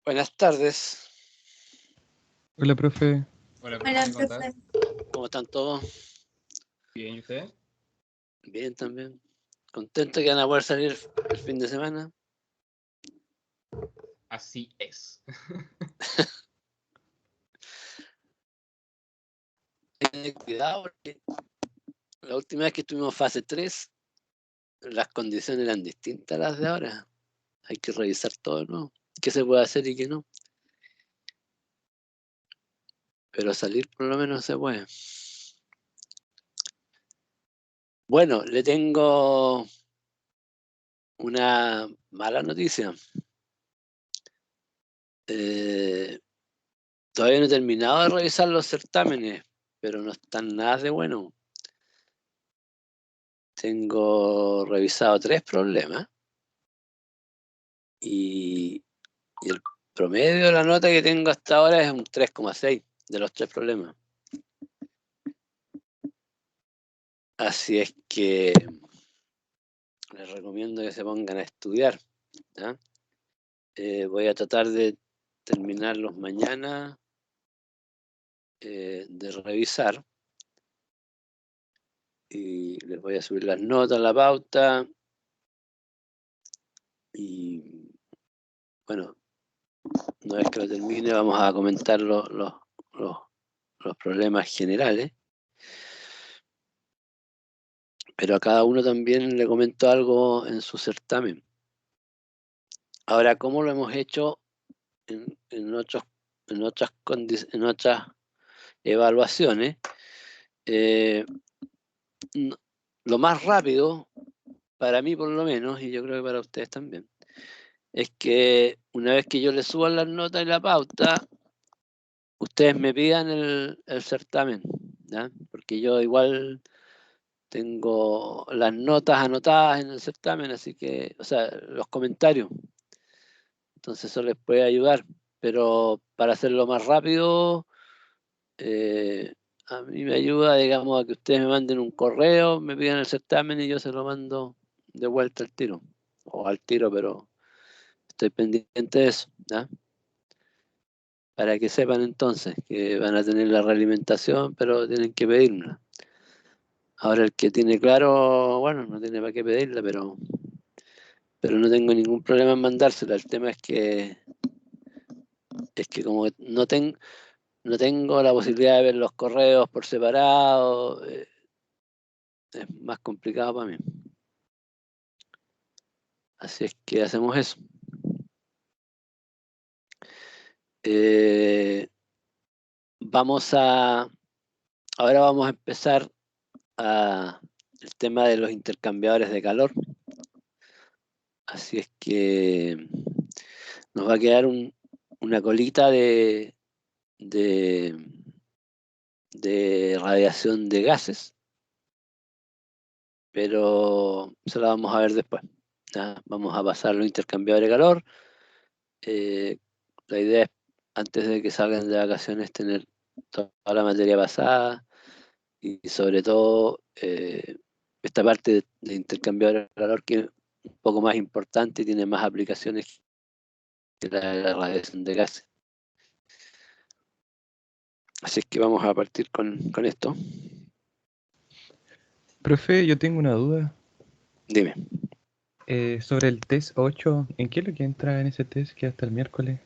Buenas tardes, Hola, profe. Hola, Hola, profe, ¿cómo estás? profe. ¿cómo están todos? Bien, ¿y usted? Bien también. ¿Contento que van a poder salir el fin de semana? Así es. Ten cuidado porque la última vez que estuvimos fase 3, las condiciones eran distintas a las de ahora. Hay que revisar todo, ¿no? ¿Qué se puede hacer y qué no? Pero salir por lo menos se puede. Bueno, le tengo una mala noticia. Todavía no he terminado de revisar los certámenes, pero no están nada de bueno. Tengo revisado 3 problemas y el promedio de la nota que tengo hasta ahora es un 3,6 de los 3 problemas. Así es que les recomiendo que se pongan a estudiar, ¿ya? Voy a tratar de terminarlos mañana, de revisar, y les voy a subir las notas a la pauta. Y bueno, una vez que lo termine vamos a comentar los problemas generales. Pero a cada uno también le comento algo en su certamen. Ahora, ¿cómo lo hemos hecho en otras evaluaciones? Lo más rápido, para mí por lo menos, y yo creo que para ustedes también, es que una vez que yo les suba las notas y la pauta, ustedes me pidan el certamen, ¿ya? Porque yo igual tengo las notas anotadas en el certamen, así que, o sea, los comentarios. Entonces eso les puede ayudar, pero para hacerlo más rápido, a mí me ayuda, digamos, a que ustedes me manden un correo, me pidan el certamen y yo se lo mando de vuelta al tiro, o al tiro, pero estoy pendiente de eso, ¿ya? Para que sepan entonces que van a tener la realimentación, pero tienen que pedirla. Ahora el que tiene claro, bueno, no tiene para qué pedirla, pero no tengo ningún problema en mandársela. El tema es que como no tengo la posibilidad de ver los correos por separado, es más complicado para mí. Así es que hacemos eso. Ahora vamos a empezar el tema de los intercambiadores de calor. Así es que nos va a quedar una colita de radiación de gases, pero eso la vamos a ver después. ¿Ya? Vamos a pasar los intercambiadores de calor. La idea es, antes de que salgan de vacaciones, tener toda la materia pasada y sobre todo esta parte de intercambiadores de calor, que es un poco más importante y tiene más aplicaciones que la radiación de gases. Así es que vamos a partir con esto. Profe, yo tengo una duda. Dime. Sobre el test 8, ¿en qué es lo que entra en ese test que hasta el miércoles?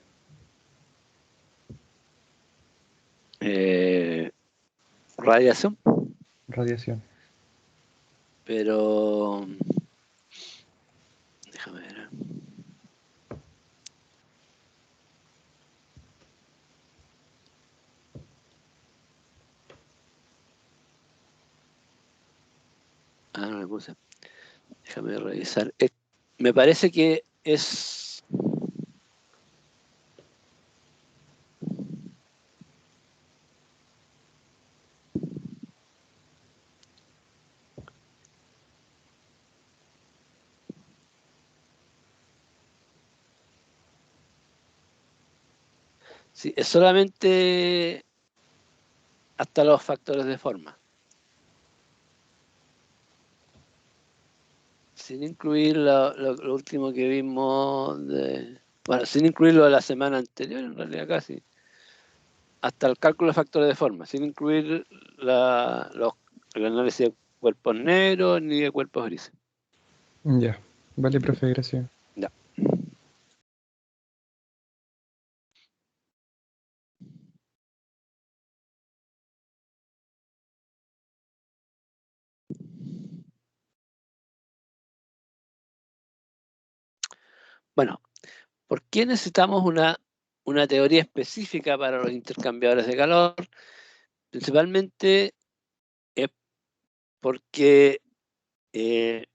Radiación, Radiación. pero déjame ver. No le puse. Déjame revisar. Me parece que es... Sí, es solamente hasta los factores de forma. Sin incluir lo último que vimos de Bueno, sin incluir lo de la semana anterior, en realidad casi. Hasta el cálculo de factores de forma, sin incluir el análisis de cuerpos negros ni de cuerpos grises. Ya. Vale, profe, gracias. Ya. Bueno, ¿por qué necesitamos una teoría específica para los intercambiadores de calor? Principalmente es porque ¿qué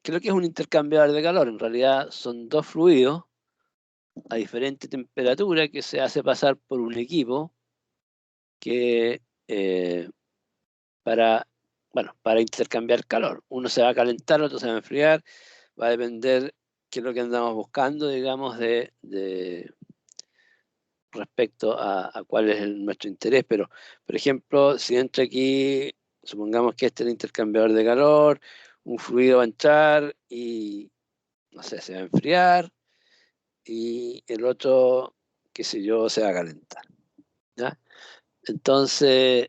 es lo que es un intercambiador de calor? En realidad son dos fluidos a diferente temperatura que se hace pasar por un equipo que para intercambiar calor. Uno se va a calentar, otro se va a enfriar, va a depender qué es lo que andamos buscando, digamos, de respecto a cuál es nuestro interés. Pero, por ejemplo, si entra aquí, supongamos que este es el intercambiador de calor, un fluido va a entrar y, no sé, se va a enfriar y el otro, qué sé yo, se va a calentar. ¿Ya? Entonces,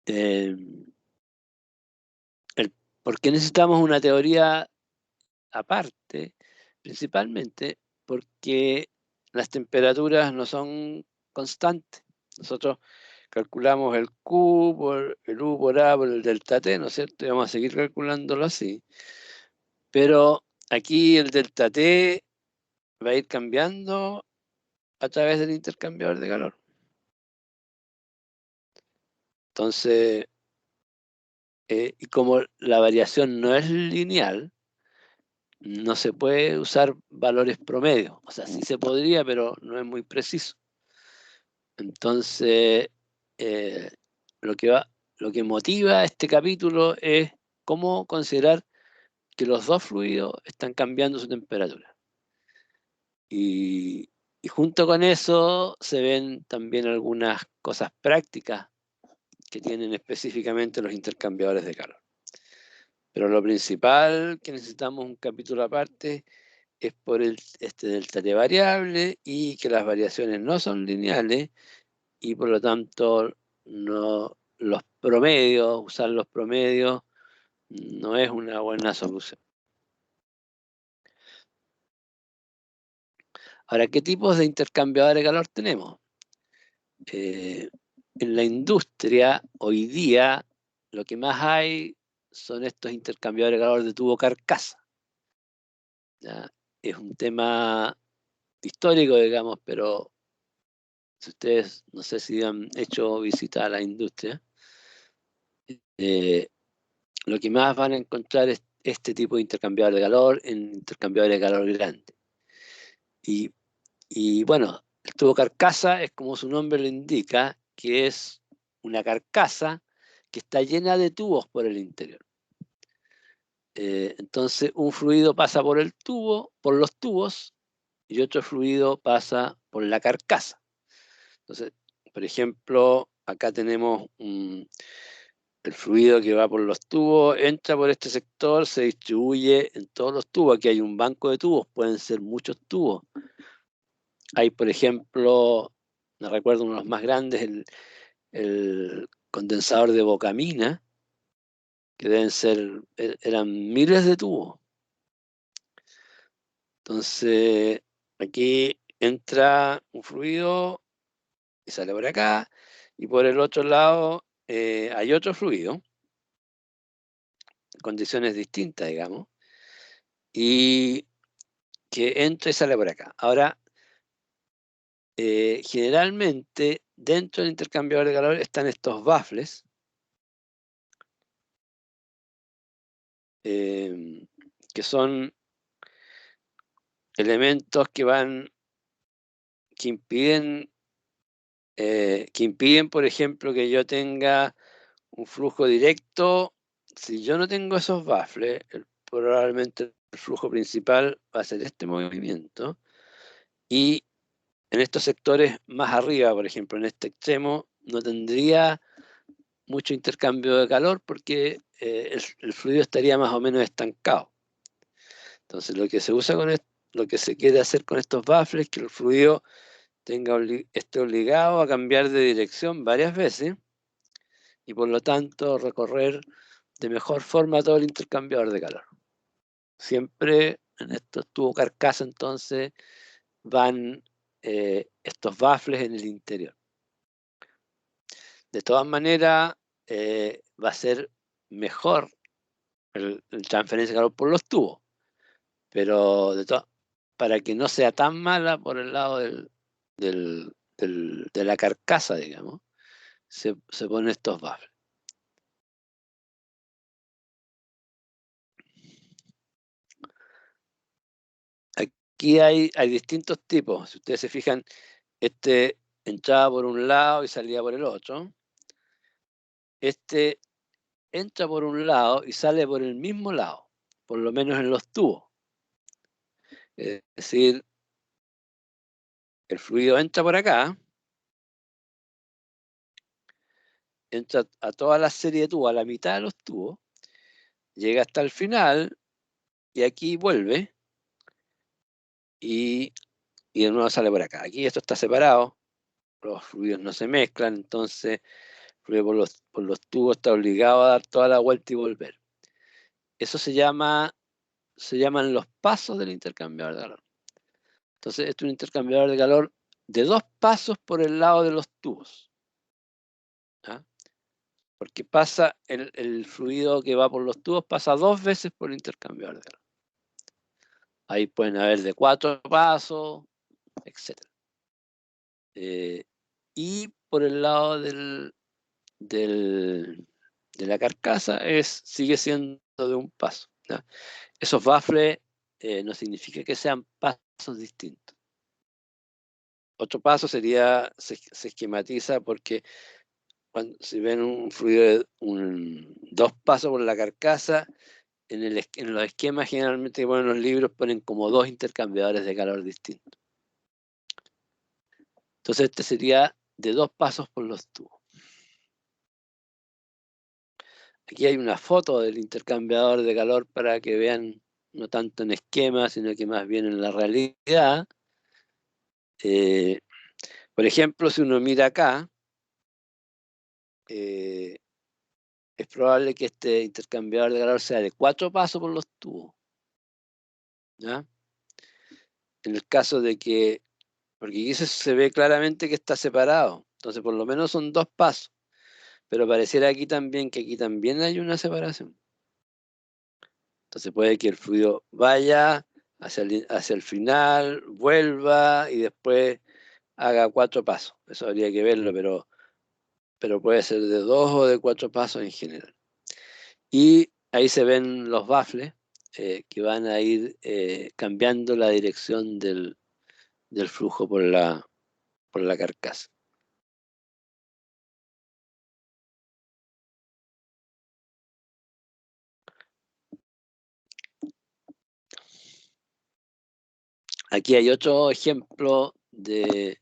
eh, ¿por qué necesitamos una teoría aparte? Principalmente porque las temperaturas no son constantes. Nosotros calculamos el Q por el U por A por el delta T, ¿no es cierto? Y vamos a seguir calculándolo así. Pero aquí el delta T va a ir cambiando a través del intercambiador de calor. Entonces, y como la variación no es lineal, no se puede usar valores promedio. O sea, sí se podría, pero no es muy preciso. Entonces, eh, lo que motiva este capítulo es cómo considerar que los dos fluidos están cambiando su temperatura. Y junto con eso se ven también algunas cosas prácticas que tienen específicamente los intercambiadores de calor. Pero lo principal que necesitamos un capítulo aparte es por este delta T variable y que las variaciones no son lineales y por lo tanto no, los promedios, usar los promedios no es una buena solución. Ahora, ¿qué tipos de intercambiadores de calor tenemos? En la industria, hoy día, lo que más hay son estos intercambiadores de calor de tubo carcasa. ¿Ya? Es un tema histórico, digamos, pero si ustedes, no sé si han hecho visita a la industria, lo que más van a encontrar es este tipo de intercambiador de calor en intercambiadores de calor grande. Y bueno, el tubo carcasa es como su nombre lo indica, que es una carcasa que está llena de tubos por el interior. Entonces un fluido pasa por el tubo, por los tubos, y otro fluido pasa por la carcasa. Entonces, por ejemplo, acá tenemos el fluido que va por los tubos, entra por este sector, se distribuye en todos los tubos. Aquí hay un banco de tubos, pueden ser muchos tubos. Hay, por ejemplo, no recuerdo uno de los más grandes, el condensador de Bocamina, que deben ser, eran miles de tubos. Entonces, aquí entra un fluido y sale por acá, y por el otro lado hay otro fluido, condiciones distintas, digamos, y que entra y sale por acá. Ahora, generalmente, dentro del intercambiador de calor están estos baffles, que son elementos que impiden, por ejemplo, que yo tenga un flujo directo. Si yo no tengo esos baffles, probablemente el flujo principal va a ser este movimiento. Y en estos sectores más arriba, por ejemplo, en este extremo, no tendría mucho intercambio de calor porque el fluido estaría más o menos estancado. Entonces, lo que se usa lo que se quiere hacer con estos baffles es que el fluido esté obligado a cambiar de dirección varias veces y por lo tanto recorrer de mejor forma todo el intercambiador de calor. Siempre en estos tubos carcasa entonces van estos baffles en el interior. De todas maneras va a ser mejor el transferencia de calor por los tubos, pero para que no sea tan mala por el lado de la carcasa, digamos, se ponen estos baffles. Aquí hay distintos tipos. Si ustedes se fijan, este entraba por un lado y salía por el otro. Este entra por un lado y sale por el mismo lado, por lo menos en los tubos. Es decir, el fluido entra por acá, entra a toda la serie de tubos, a la mitad de los tubos, llega hasta el final y aquí vuelve y de nuevo sale por acá. Aquí esto está separado, los fluidos no se mezclan, entonces el fluido por los tubos está obligado a dar toda la vuelta y volver. Eso se llaman los pasos del intercambiador de calor. Entonces, esto es un intercambiador de calor de 2 pasos por el lado de los tubos. ¿Ah? Porque pasa el fluido que va por los tubos pasa 2 veces por el intercambiador de calor. Ahí pueden haber de 4 pasos, etc. Y por el lado de la carcasa sigue siendo de 1 paso. ¿Ya? Esos baffles no significa que sean pasos distintos. Otro paso sería, se esquematiza porque si ven un fluido de 2 pasos por la carcasa, en los esquemas generalmente que ponen los libros ponen como 2 intercambiadores de calor distintos. Entonces este sería de 2 pasos por los tubos. Aquí hay una foto del intercambiador de calor para que vean, no tanto en esquema, sino que más bien en la realidad. Por ejemplo, si uno mira acá, es probable que este intercambiador de calor sea de 4 pasos por los tubos. ¿Ya? En el caso de que, porque aquí se ve claramente que está separado, entonces por lo menos son 2 pasos, pero pareciera aquí también que aquí también hay una separación. Entonces puede que el fluido vaya hacia el final, vuelva y después haga 4 pasos. Eso habría que verlo, pero puede ser de 2 o de 4 pasos en general. Y ahí se ven los baffles que van a ir cambiando la dirección del flujo por la carcasa. Aquí hay otro ejemplo de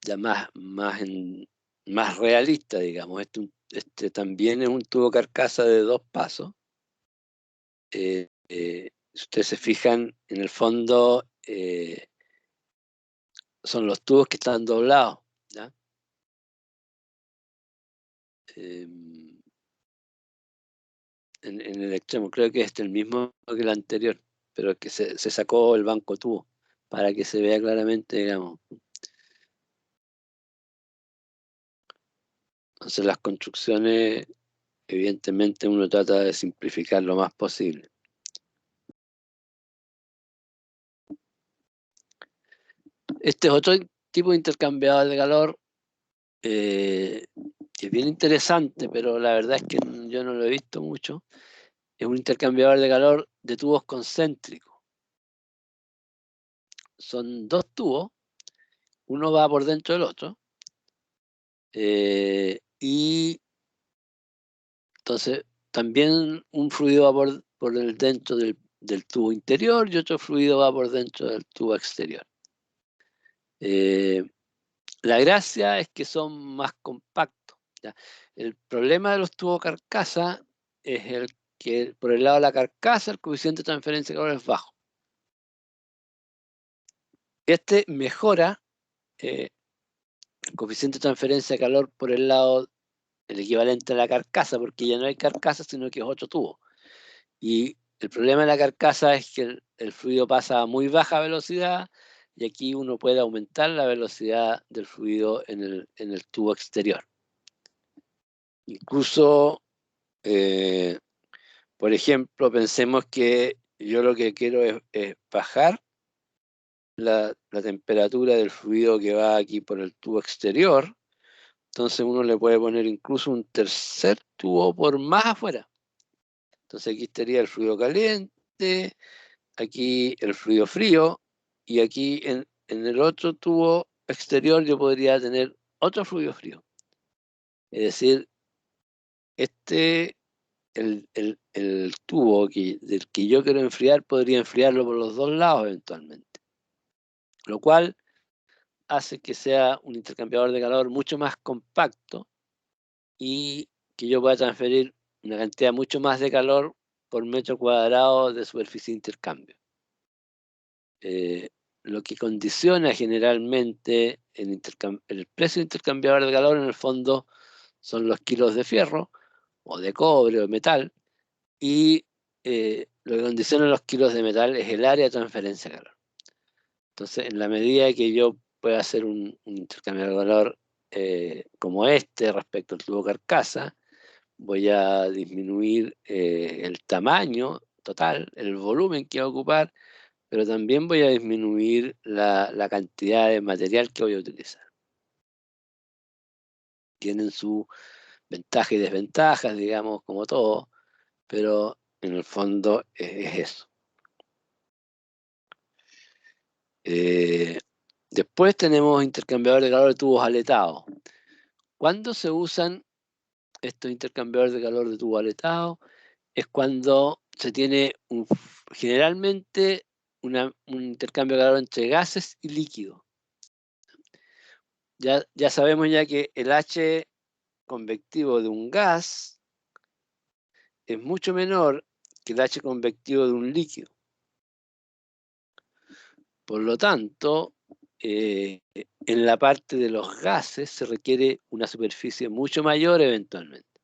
ya más realista, digamos. Este también es un tubo carcasa de 2 pasos. Si ustedes se fijan, en el fondo son los tubos que están doblados. ¿Ya? En el extremo, creo que es el mismo que el anterior, pero que se sacó el banco tubo para que se vea claramente, digamos. Entonces las construcciones, evidentemente uno trata de simplificar lo más posible. Este es otro tipo de intercambiador de calor que es bien interesante, pero la verdad es que yo no lo he visto mucho. Es un intercambiador de calor de tubos concéntricos. Son 2 tubos, uno va por dentro del otro, y entonces también un fluido va por el dentro del tubo interior y otro fluido va por dentro del tubo exterior. La gracia es que son más compactos. ¿Ya? El problema de los tubos carcasa es que por el lado de la carcasa el coeficiente de transferencia de calor es bajo. Este mejora el coeficiente de transferencia de calor por el lado, el equivalente a la carcasa, porque ya no hay carcasa, sino que es otro tubo. Y el problema de la carcasa es que el fluido pasa a muy baja velocidad y aquí uno puede aumentar la velocidad del fluido en el tubo exterior. Incluso, por ejemplo, pensemos que yo lo que quiero es bajar la temperatura del fluido que va aquí por el tubo exterior. Entonces uno le puede poner incluso un tercer tubo por más afuera. Entonces aquí estaría el fluido caliente, aquí el fluido frío, y aquí en el otro tubo exterior yo podría tener otro fluido frío. Es decir, el tubo del que yo quiero enfriar podría enfriarlo por los dos lados eventualmente. Lo cual hace que sea un intercambiador de calor mucho más compacto y que yo pueda transferir una cantidad mucho más de calor por metro cuadrado de superficie de intercambio. Lo que condiciona generalmente el precio de intercambiador de calor en el fondo son los kilos de fierro o de cobre o de metal, y lo que condiciona los kilos de metal es el área de transferencia de calor. Entonces, en la medida que yo pueda hacer un intercambiador de calor como este respecto al tubo carcasa, voy a disminuir el tamaño total, el volumen que va a ocupar, pero también voy a disminuir la cantidad de material que voy a utilizar. Tienen sus ventajas y desventajas, digamos, como todo, pero en el fondo es eso. Después tenemos intercambiadores de calor de tubos aletados. ¿Cuándo se usan estos intercambiadores de calor de tubo aletado? Es cuando se tiene generalmente un intercambio de calor entre gases y líquidos. Ya sabemos ya que el H convectivo de un gas es mucho menor que el H convectivo de un líquido. Por lo tanto, en la parte de los gases se requiere una superficie mucho mayor eventualmente.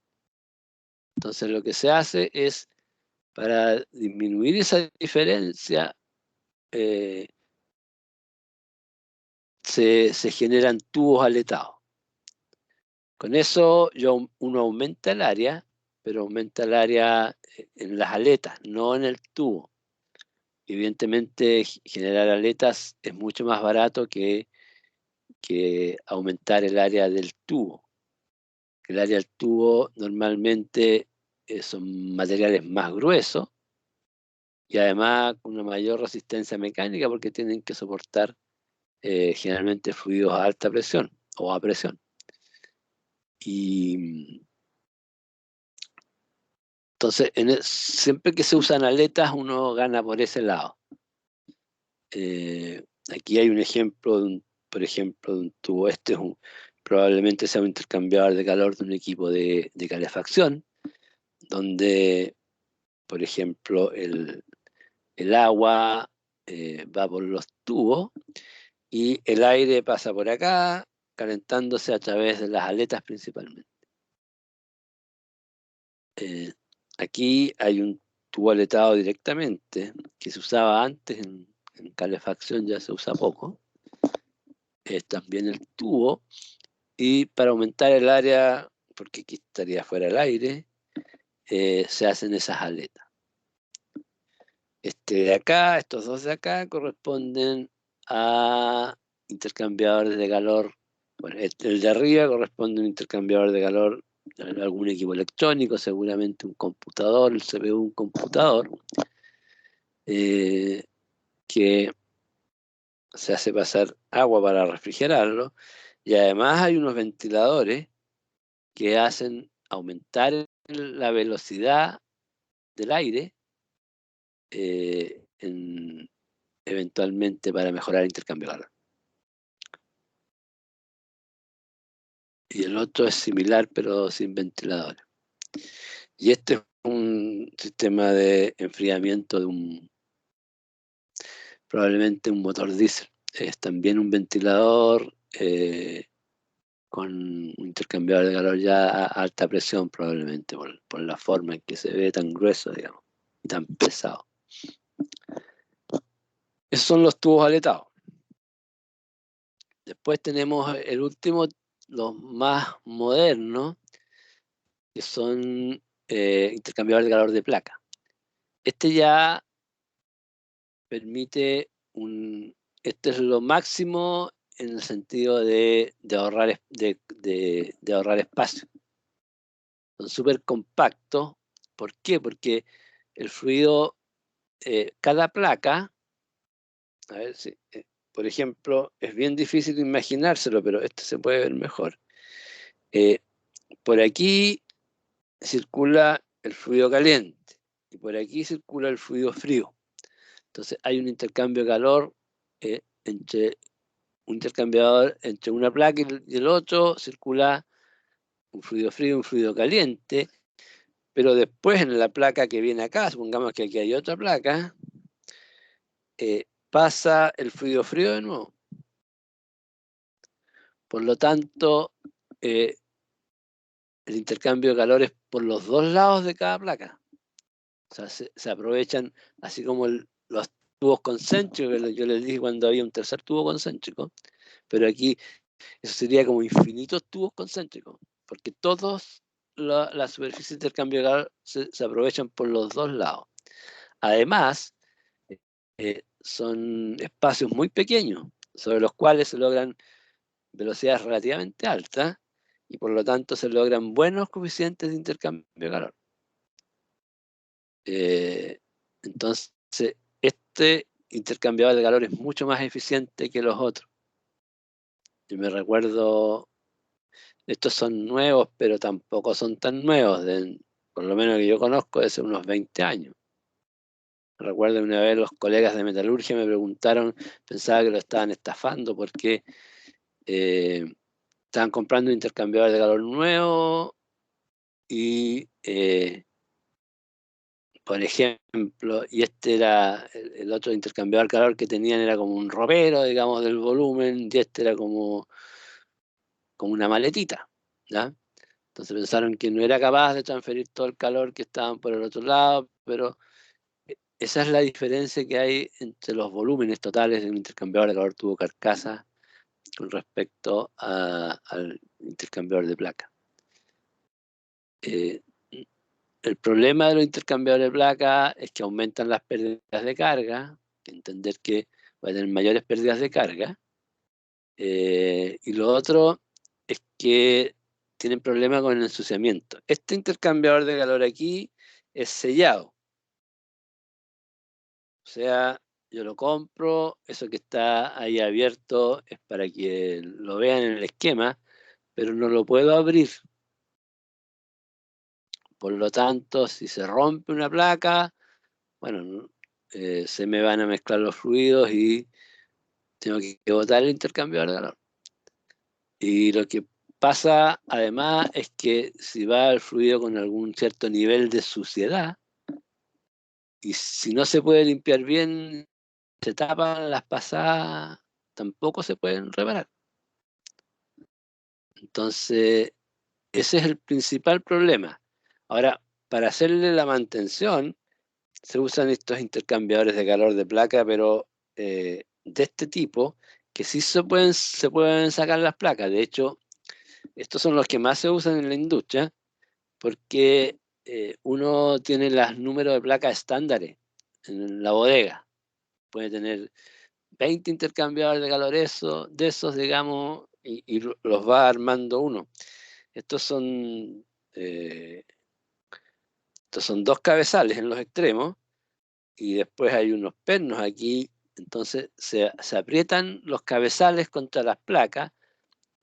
Entonces lo que se hace es, para disminuir esa diferencia, se generan tubos aletados. Con eso uno aumenta el área, pero aumenta el área en las aletas, no en el tubo. Evidentemente, generar aletas es mucho más barato que aumentar el área del tubo. El área del tubo normalmente son materiales más gruesos y además con una mayor resistencia mecánica porque tienen que soportar generalmente fluidos a alta presión o a presión. Y entonces, siempre que se usan aletas, uno gana por ese lado. Aquí hay un ejemplo, por ejemplo, de un tubo. Este probablemente sea un intercambiador de calor de un equipo de calefacción, donde, por ejemplo, el agua va por los tubos y el aire pasa por acá, calentándose a través de las aletas principalmente. Aquí hay un tubo aletado directamente, que se usaba antes en calefacción, ya se usa poco. También el tubo, y para aumentar el área, porque aquí estaría fuera el aire, se hacen esas aletas. De acá, estos dos de acá corresponden a intercambiadores de calor. Bueno, el de arriba corresponde a un intercambiador de calor en algún equipo electrónico, seguramente un computador, el CPU de un computador, que se hace pasar agua para refrigerarlo, y además hay unos ventiladores que hacen aumentar la velocidad del aire eventualmente para mejorar el intercambio de calor. Y el otro es similar pero sin ventiladores. Y este es un sistema de enfriamiento de probablemente un motor diésel. Es también un ventilador con un intercambiador de calor ya a alta presión, probablemente, por la forma en que se ve tan grueso, digamos, y tan pesado. Esos son los tubos aletados. Después tenemos el último, los más modernos, que son intercambiadores de calor de placa. Este ya permite este es lo máximo en el sentido de ahorrar, de ahorrar espacio. Son súper compactos. ¿Por qué? Porque el fluido, cada placa, a ver si, por ejemplo, es bien difícil imaginárselo, pero esto se puede ver mejor. Por aquí circula el fluido caliente y por aquí circula el fluido frío. Entonces hay un intercambio de calor entre un intercambiador entre una placa y el otro, circula un fluido frío y un fluido caliente, pero después en la placa que viene acá, supongamos que aquí hay otra placa, pasa el fluido frío de nuevo. Por lo tanto, el intercambio de calor es por los dos lados de cada placa. O sea, se aprovechan, así como los tubos concéntricos, que yo les dije cuando había un tercer tubo concéntrico, pero aquí eso sería como infinitos tubos concéntricos, porque todos la superficie de intercambio de calor se aprovechan por los dos lados. Además, son espacios muy pequeños, sobre los cuales se logran velocidades relativamente altas y por lo tanto se logran buenos coeficientes de intercambio de calor. Entonces, este intercambiador de calor es mucho más eficiente que los otros. Yo me recuerdo, estos son nuevos, pero tampoco son tan nuevos, por lo menos que yo conozco, de hace unos 20 años. Recuerdo una vez los colegas de metalurgia me preguntaron, pensaba que lo estaban estafando porque estaban comprando un intercambiador de calor nuevo y, por ejemplo, y este era el otro intercambiador de calor que tenían era como un ropero, digamos, del volumen, y este era como una maletita, ¿ya? Entonces pensaron que no era capaz de transferir todo el calor que estaban por el otro lado, pero esa es la diferencia que hay entre los volúmenes totales de un intercambiador de calor tubo carcasa con respecto al intercambiador de placa. El problema de los intercambiadores de placa es que aumentan las pérdidas de carga, entender que va a tener mayores pérdidas de carga, y lo otro es que tienen problemas con el ensuciamiento. Este intercambiador de calor aquí es sellado. O sea, yo lo compro, eso que está ahí abierto es para que lo vean en el esquema, pero no lo puedo abrir. Por lo tanto, si se rompe una placa, bueno, se me van a mezclar los fluidos y tengo que botar el intercambiador de calor. Y lo que pasa además es que si va el fluido con algún cierto nivel de suciedad, y si no se puede limpiar bien, se tapan las pasadas, tampoco se pueden reparar. Entonces, ese es el principal problema. Ahora, para hacerle la mantención, se usan estos intercambiadores de calor de placa, pero de este tipo, que sí se pueden sacar las placas. De hecho, estos son los que más se usan en la industria, porque uno tiene los números de placas estándares en la bodega. Puede tener 20 intercambiadores de calor de esos, digamos, y los va armando uno. Estos son, eh, estos son dos cabezales en los extremos y después hay unos pernos aquí. Entonces se aprietan los cabezales contra las placas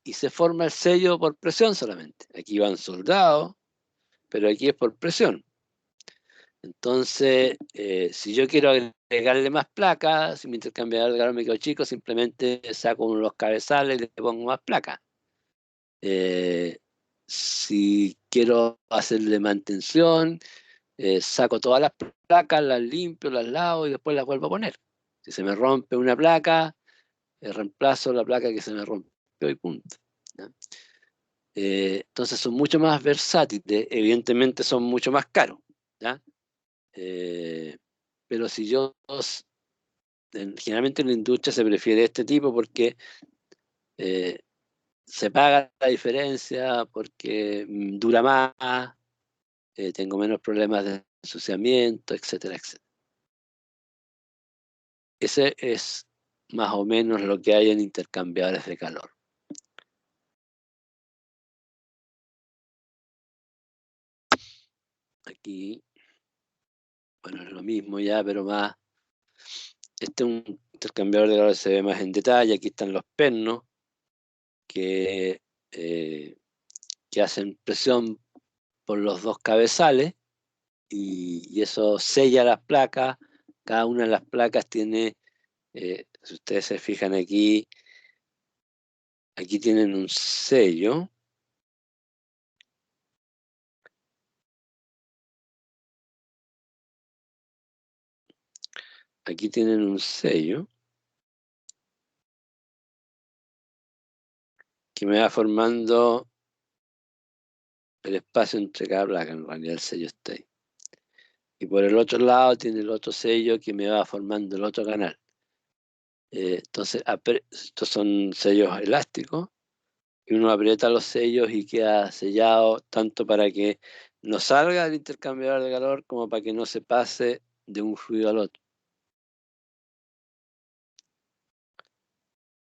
y se forma el sello por presión solamente. Aquí van soldados, pero aquí es por presión. Entonces, si yo quiero agregarle más placas, si mi intercambiador de calor me quedó chico, simplemente saco uno de los cabezales y le pongo más placas. Si quiero hacerle mantención, saco todas las placas, las limpio, las lavo y después las vuelvo a poner. Si se me rompe una placa, reemplazo la placa que se me rompió y punto. ¿Ya? Entonces son mucho más versátiles, evidentemente son mucho más caros. ¿Ya? Pero si generalmente en la industria se prefiere este tipo porque se paga la diferencia, porque dura más, tengo menos problemas de ensuciamiento, etcétera, etcétera. Ese es más o menos lo que hay en intercambiadores de calor. Aquí, bueno, es lo mismo ya, pero más. Este es un intercambiador de calor que se ve más en detalle. Aquí están los pernos que hacen presión por los dos cabezales y eso sella las placas. Cada una de las placas tiene, si ustedes se fijan aquí tienen un sello. Aquí tienen un sello que me va formando el espacio entre cada placa. En realidad el sello está ahí. Y por el otro lado tiene el otro sello que me va formando el otro canal. Entonces, estos son sellos elásticos y uno aprieta los sellos y queda sellado tanto para que no salga el intercambiador de calor como para que no se pase de un fluido al otro.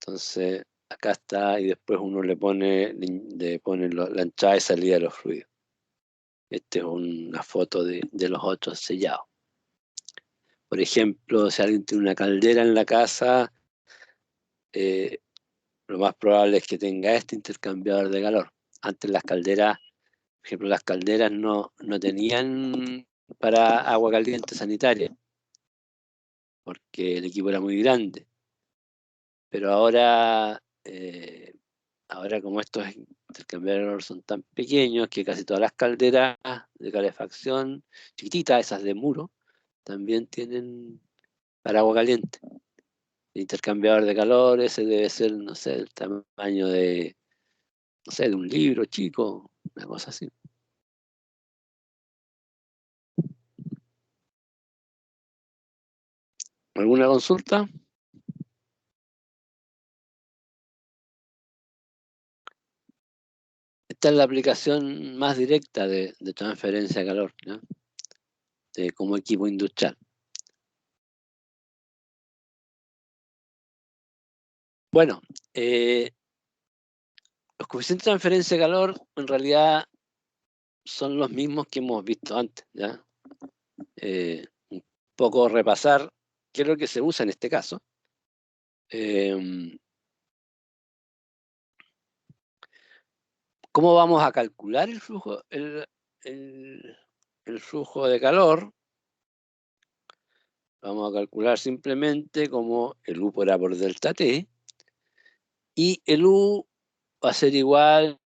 Entonces, acá está y después uno le pone la entrada y salida de los fluidos. Esta es una foto de los otros sellados. Por ejemplo, si alguien tiene una caldera en la casa, lo más probable es que tenga este intercambiador de calor. Antes las calderas, por ejemplo, las calderas no tenían para agua caliente sanitaria, porque el equipo era muy grande. Pero ahora como estos intercambiadores son tan pequeños que casi todas las calderas de calefacción, chiquititas, esas de muro, también tienen para agua caliente. El intercambiador de calor, ese debe ser, no sé, el tamaño de, no sé, de un libro chico, una cosa así. ¿Alguna consulta? Esta es la aplicación más directa de transferencia de calor, ¿no? Como equipo industrial. Bueno, los coeficientes de transferencia de calor en realidad son los mismos que hemos visto antes, ¿ya? Un poco repasar qué es lo que se usa en este caso. ¿Cómo vamos a calcular el flujo, el flujo de calor? Vamos a calcular simplemente como el U por A por delta T, y el U va a ser igual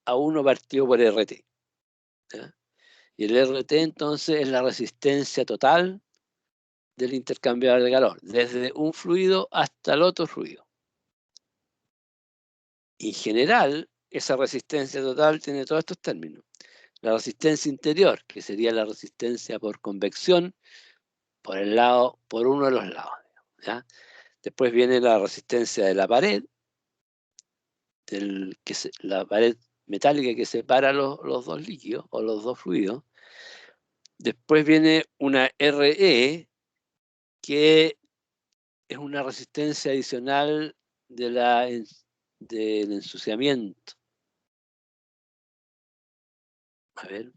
a 1 partido por RT. ¿Ya? Y el RT entonces es la resistencia total del intercambiador de calor, desde un fluido hasta el otro fluido. En general, esa resistencia total tiene todos estos términos. La resistencia interior, que sería la resistencia por convección, por uno de los lados. ¿Ya? Después viene la resistencia de la pared, la pared metálica que separa los dos líquidos o los dos fluidos. Después viene una RE, que es una resistencia adicional del ensuciamiento. A ver.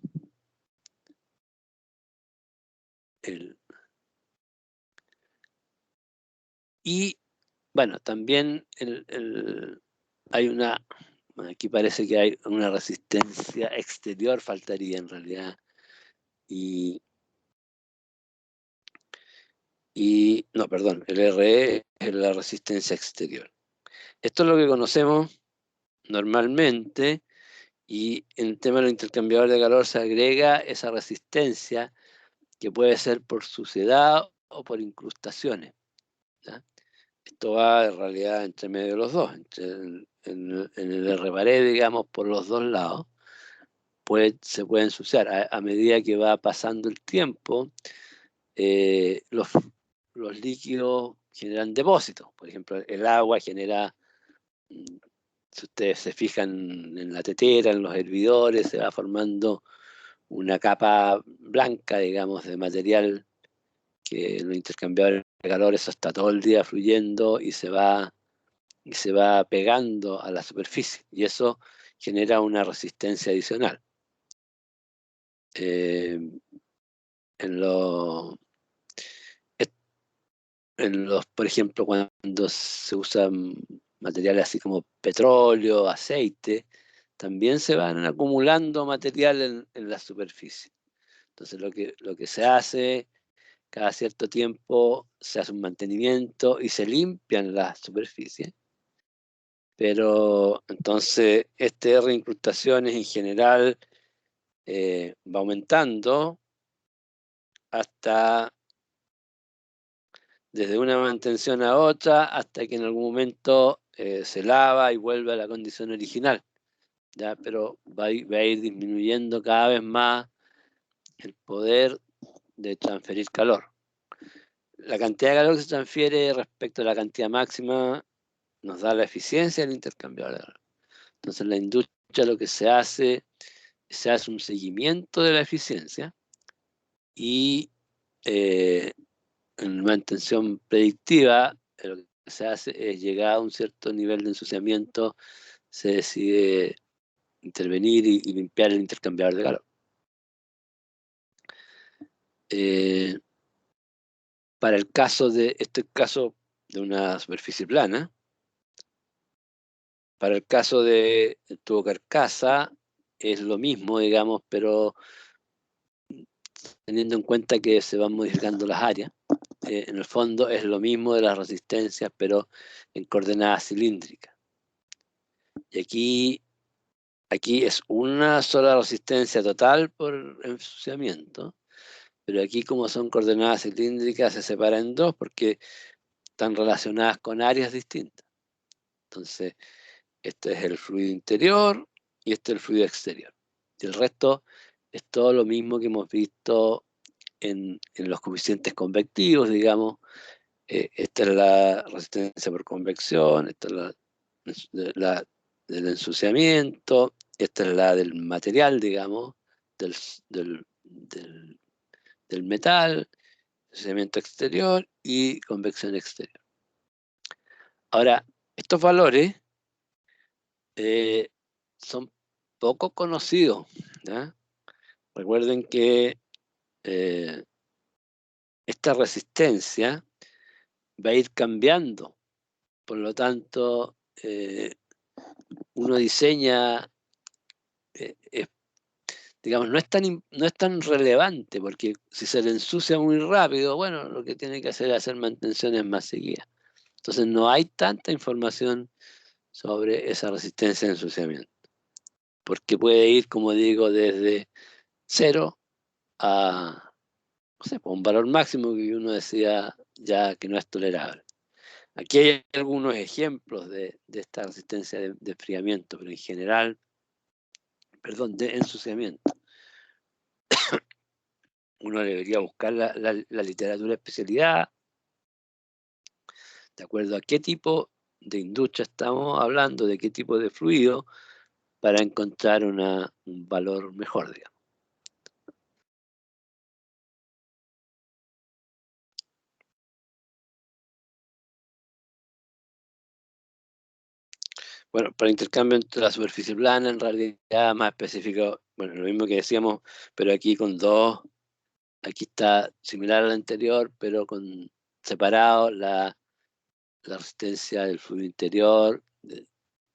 Y bueno, también hay aquí parece que hay una resistencia exterior, faltaría en realidad. No, perdón, el RE es la resistencia exterior. Esto es lo que conocemos normalmente Y en el tema del intercambiador de calor se agrega esa resistencia que puede ser por suciedad o por incrustaciones, ¿ya? Esto va en realidad entre medio de los dos, en el R-pared, digamos, por los dos lados, se puede ensuciar. A medida que va pasando el tiempo, los líquidos generan depósitos. Por ejemplo, el agua genera, si ustedes se fijan en la tetera, en los hervidores, se va formando una capa blanca, digamos, de material que en los intercambiadores de calor eso está todo el día fluyendo y se va pegando a la superficie. Y eso genera una resistencia adicional. En los, por ejemplo, cuando se usan materiales así como petróleo, aceite, también se van acumulando material en la superficie. Entonces lo que se hace, cada cierto tiempo se hace un mantenimiento y se limpian las superficies. Pero entonces este R de incrustaciones en general va aumentando hasta desde una mantención a otra hasta que en algún momento se lava y vuelve a la condición original, ¿ya? Pero va a ir disminuyendo cada vez más el poder de transferir calor. La cantidad de calor que se transfiere respecto a la cantidad máxima nos da la eficiencia del intercambiador de calor. Entonces, en la industria lo que se hace un seguimiento de la eficiencia y en mantención predictiva lo que se hace es llegar a un cierto nivel de ensuciamiento, se decide intervenir y limpiar el intercambiador de calor. Para el caso de este caso de una superficie plana, para el caso de tubo carcasa es lo mismo, digamos, pero teniendo en cuenta que se van modificando las áreas. En el fondo es lo mismo de las resistencias, pero en coordenadas cilíndricas. Y aquí es una sola resistencia total por ensuciamiento, pero aquí como son coordenadas cilíndricas se separa en dos porque están relacionadas con áreas distintas. Entonces, este es el fluido interior y este es el fluido exterior. Y el resto es todo lo mismo que hemos visto en los coeficientes convectivos, digamos. Esta es la resistencia por convección, esta es la del ensuciamiento, esta es la del material, digamos, del metal, ensuciamiento exterior y convección exterior. Ahora, estos valores son poco conocidos, ¿ya? Recuerden que esta resistencia va a ir cambiando, por lo tanto, uno diseña, digamos, no es tan relevante, porque si se le ensucia muy rápido, bueno, lo que tiene que hacer es hacer mantenciones más seguidas. Entonces no hay tanta información sobre esa resistencia de ensuciamiento, porque puede ir, como digo, desde 0 a, no sé, un valor máximo que uno decía ya que no es tolerable. Aquí hay algunos ejemplos de esta resistencia de enfriamiento, pero en general, perdón, de ensuciamiento. Uno debería buscar la literatura de especialidad, de acuerdo a qué tipo de industria estamos hablando, de qué tipo de fluido, para encontrar un valor mejor, digamos. Bueno, para intercambio entre la superficie plana, en realidad más específico, bueno, lo mismo que decíamos, pero aquí con dos, aquí está similar al anterior, pero con separado la resistencia del fluido interior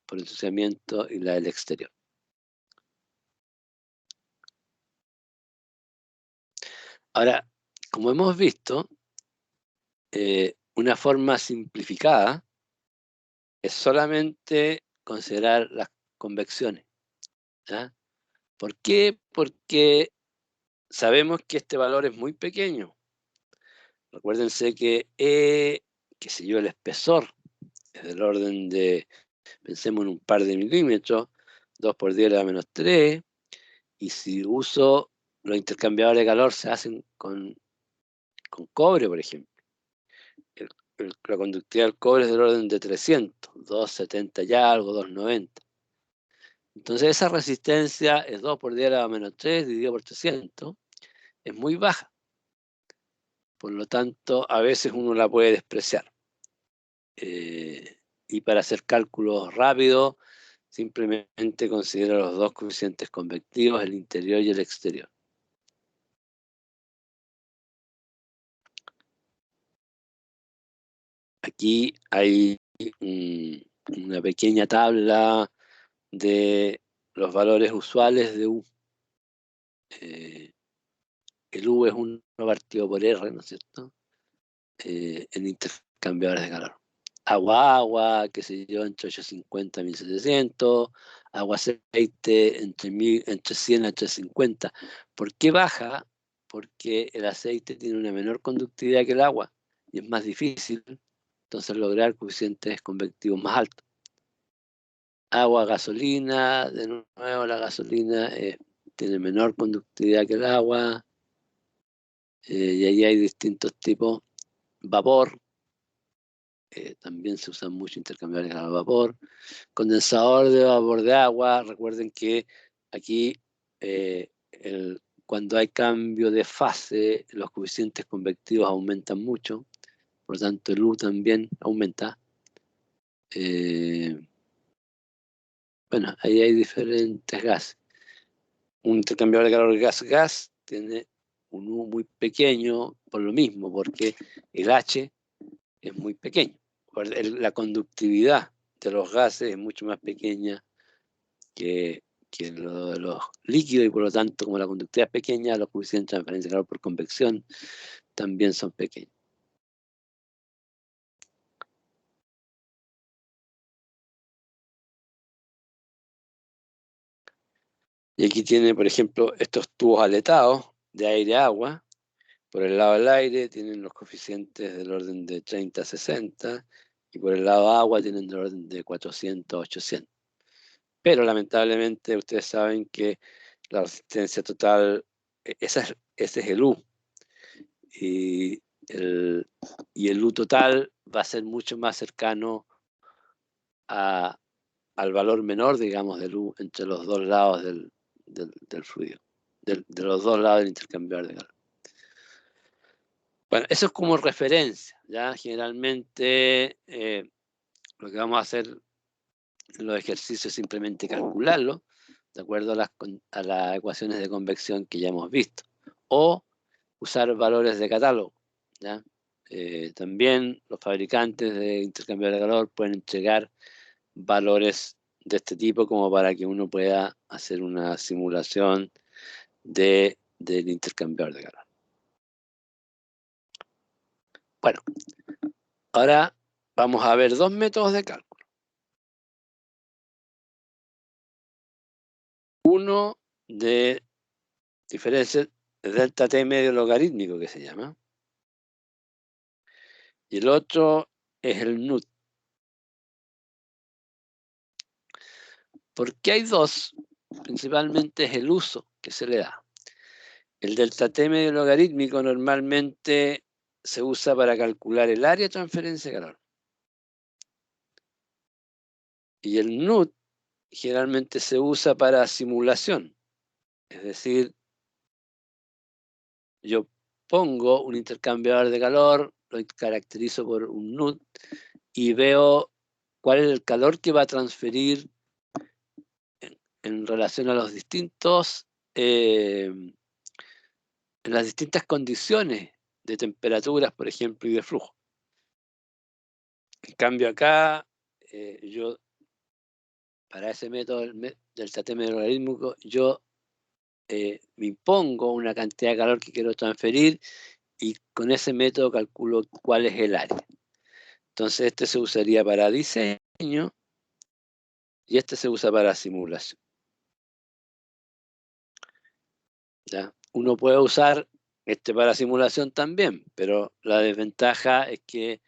por ensuciamiento y la del exterior. Ahora, como hemos visto, una forma simplificada es solamente considerar las convecciones, ¿ya? ¿Por qué? Porque sabemos que este valor es muy pequeño. Recuérdense que qué sé yo, el espesor es del orden de, pensemos en un par de milímetros, 2 por 10 a la menos 3, y si uso los intercambiadores de calor se hacen con cobre, por ejemplo. La conductividad del cobre es del orden de 300, 270 y algo, 290. Entonces esa resistencia es 2 por 10 a la menos 3 dividido por 300, es muy baja. Por lo tanto, a veces uno la puede despreciar. Y para hacer cálculos rápidos, simplemente considera los dos coeficientes convectivos, el interior y el exterior. Aquí hay una pequeña tabla de los valores usuales de U. El U es 1 partido por R, ¿no es cierto? En intercambiadores de calor. Agua, qué sé yo, entre 850 y 1700. Agua aceite entre 100 a 850. ¿Por qué baja? Porque el aceite tiene una menor conductividad que el agua y es más difícil, entonces lograr coeficientes convectivos más altos. Agua, gasolina, de nuevo la gasolina tiene menor conductividad que el agua, y ahí hay distintos tipos. Vapor, también se usan mucho intercambiadores de vapor. Condensador de vapor de agua, recuerden que aquí cuando hay cambio de fase, los coeficientes convectivos aumentan mucho, por lo tanto el U también aumenta. Bueno, ahí hay diferentes gases. Un intercambiador de calor gas-gas tiene un U muy pequeño por lo mismo, porque el H es muy pequeño. La conductividad de los gases es mucho más pequeña que lo de los líquidos y por lo tanto, como la conductividad es pequeña, los coeficientes de transferencia de calor por convección también son pequeños. Y aquí tiene, por ejemplo, estos tubos aletados de aire-agua. Por el lado del aire tienen los coeficientes del orden de 30 a 60 y por el lado agua tienen del orden de 400 a 800. Pero lamentablemente ustedes saben que la resistencia total, ese es el U. Y el U total va a ser mucho más cercano al valor menor, digamos, del U entre los dos lados del fluido, de los dos lados del intercambiador de calor. Bueno, eso es como referencia, ¿ya? Generalmente lo que vamos a hacer en los ejercicios es simplemente calcularlo de acuerdo a las ecuaciones de convección que ya hemos visto, o usar valores de catálogo, ¿ya? También los fabricantes de intercambiadores de calor pueden entregar valores de este tipo como para que uno pueda hacer una simulación del intercambiador de calor. Bueno, ahora vamos a ver dos métodos de cálculo. Uno de diferencia de delta T medio logarítmico que se llama. Y el otro es el NUT. ¿Por qué hay dos? Principalmente es el uso que se le da. El delta T medio logarítmico normalmente se usa para calcular el área de transferencia de calor. Y el NUT generalmente se usa para simulación. Es decir, yo pongo un intercambiador de calor, lo caracterizo por un NUT y veo cuál es el calor que va a transferir en relación a los distintos, en las distintas condiciones de temperaturas, por ejemplo, y de flujo. En cambio acá, yo, para ese método del T medio logarítmico, yo me impongo una cantidad de calor que quiero transferir y con ese método calculo cuál es el área. Entonces este se usaría para diseño y este se usa para simulación. ¿ya? Uno puede usar este para simulación también, pero la desventaja es que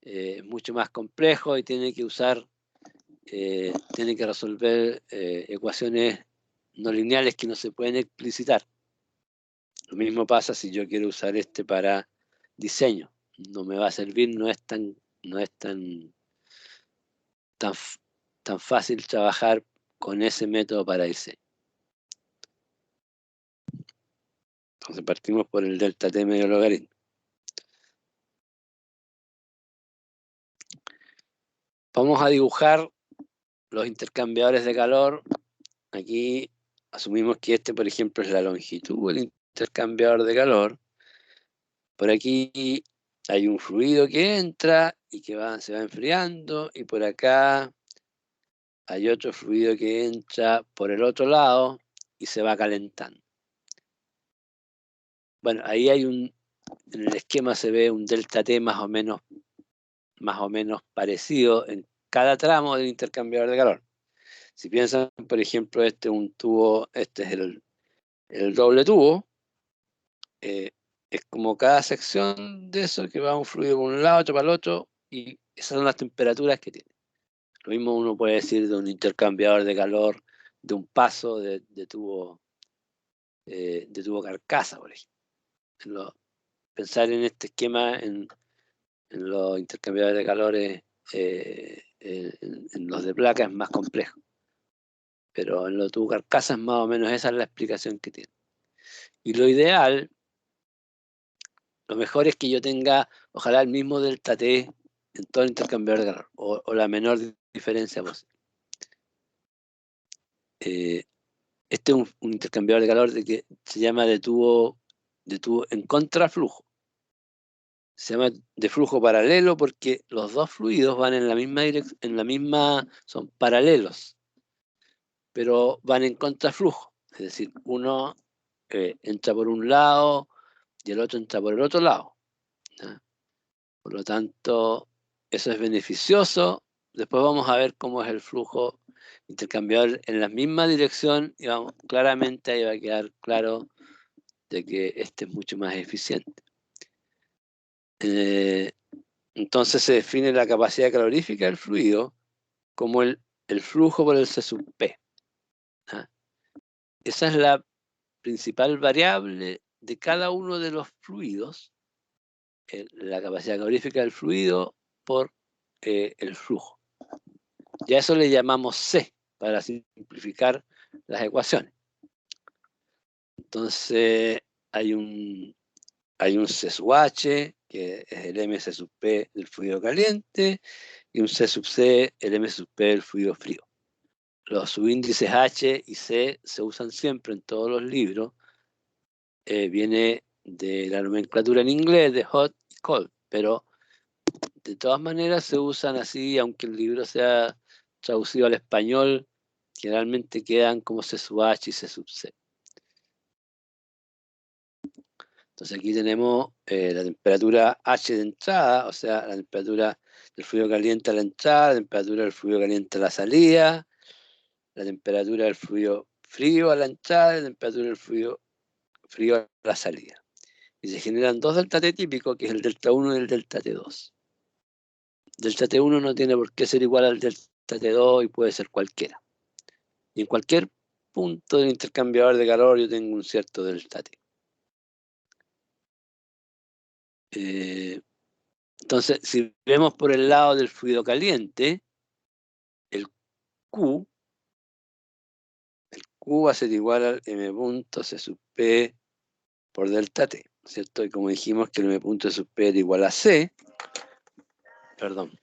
es mucho más complejo y tiene que usar, tiene que resolver ecuaciones no lineales que no se pueden explicitar. Lo mismo pasa si yo quiero usar este para diseño. No me va a servir, no es tan tan fácil trabajar con ese método para diseño. Entonces partimos por el delta t medio logaritmo. Vamos a dibujar los intercambiadores de calor. Aquí asumimos que este, por ejemplo, es la longitud del intercambiador de calor. Por aquí hay un fluido que entra y que se va enfriando, y por acá hay otro fluido que entra por el otro lado y se va calentando. Bueno, ahí hay en el esquema se ve un delta T más o menos parecido en cada tramo del intercambiador de calor. Si piensan, por ejemplo, este es un tubo, este es el doble tubo, es como cada sección de eso que va un fluido por un lado, otro para el otro, y esas son las temperaturas que tiene. Lo mismo uno puede decir de un intercambiador de calor, de un paso de tubo carcasa, por ejemplo. Pensar en este esquema en los intercambiadores de calores, en los de placa es más complejo. Pero en los tubo carcasa más o menos esa es la explicación que tiene. Y lo ideal, lo mejor es que yo tenga, ojalá, el mismo delta T en todo el intercambiador de calor, o la menor diferencia posible. Este es un intercambiador de calor que se llama de tubo en contraflujo. Se llama de flujo paralelo porque los dos fluidos van en la misma dirección, son paralelos, pero van en contraflujo. Es decir, uno entra por un lado y el otro entra por el otro lado, ¿ya? Por lo tanto, eso es beneficioso. Después vamos a ver cómo es el flujo intercambiador en la misma dirección y claramente ahí va a quedar claro de que este es mucho más eficiente. Entonces se define la capacidad calorífica del fluido como el flujo por el C sub P. ¿Ah? Esa es la principal variable de cada uno de los fluidos, la capacidad calorífica del fluido por el flujo. Y a eso le llamamos C, para simplificar las ecuaciones. Entonces hay un C sub H, que es el MC sub P del fluido caliente, y un C sub C, el M sub P del fluido frío. Los subíndices H y C se usan siempre en todos los libros. Viene de la nomenclatura en inglés de hot y cold, pero de todas maneras se usan así, aunque el libro sea traducido al español, generalmente quedan como C sub H y C sub C. Entonces aquí tenemos la temperatura H de entrada, o sea, la temperatura del fluido caliente a la entrada, la temperatura del fluido caliente a la salida, la temperatura del fluido frío a la entrada y la temperatura del fluido frío a la salida. Y se generan dos delta T típicos, que es el delta 1 y el delta T2. Delta T1 no tiene por qué ser igual al delta T2 y puede ser cualquiera. Y en cualquier punto del intercambiador de calor yo tengo un cierto delta T. Entonces, si vemos por el lado del fluido caliente, el Q va a ser igual al M punto C sub P por delta T, ¿cierto? Y como dijimos que el M punto C sub P era igual a C, perdón.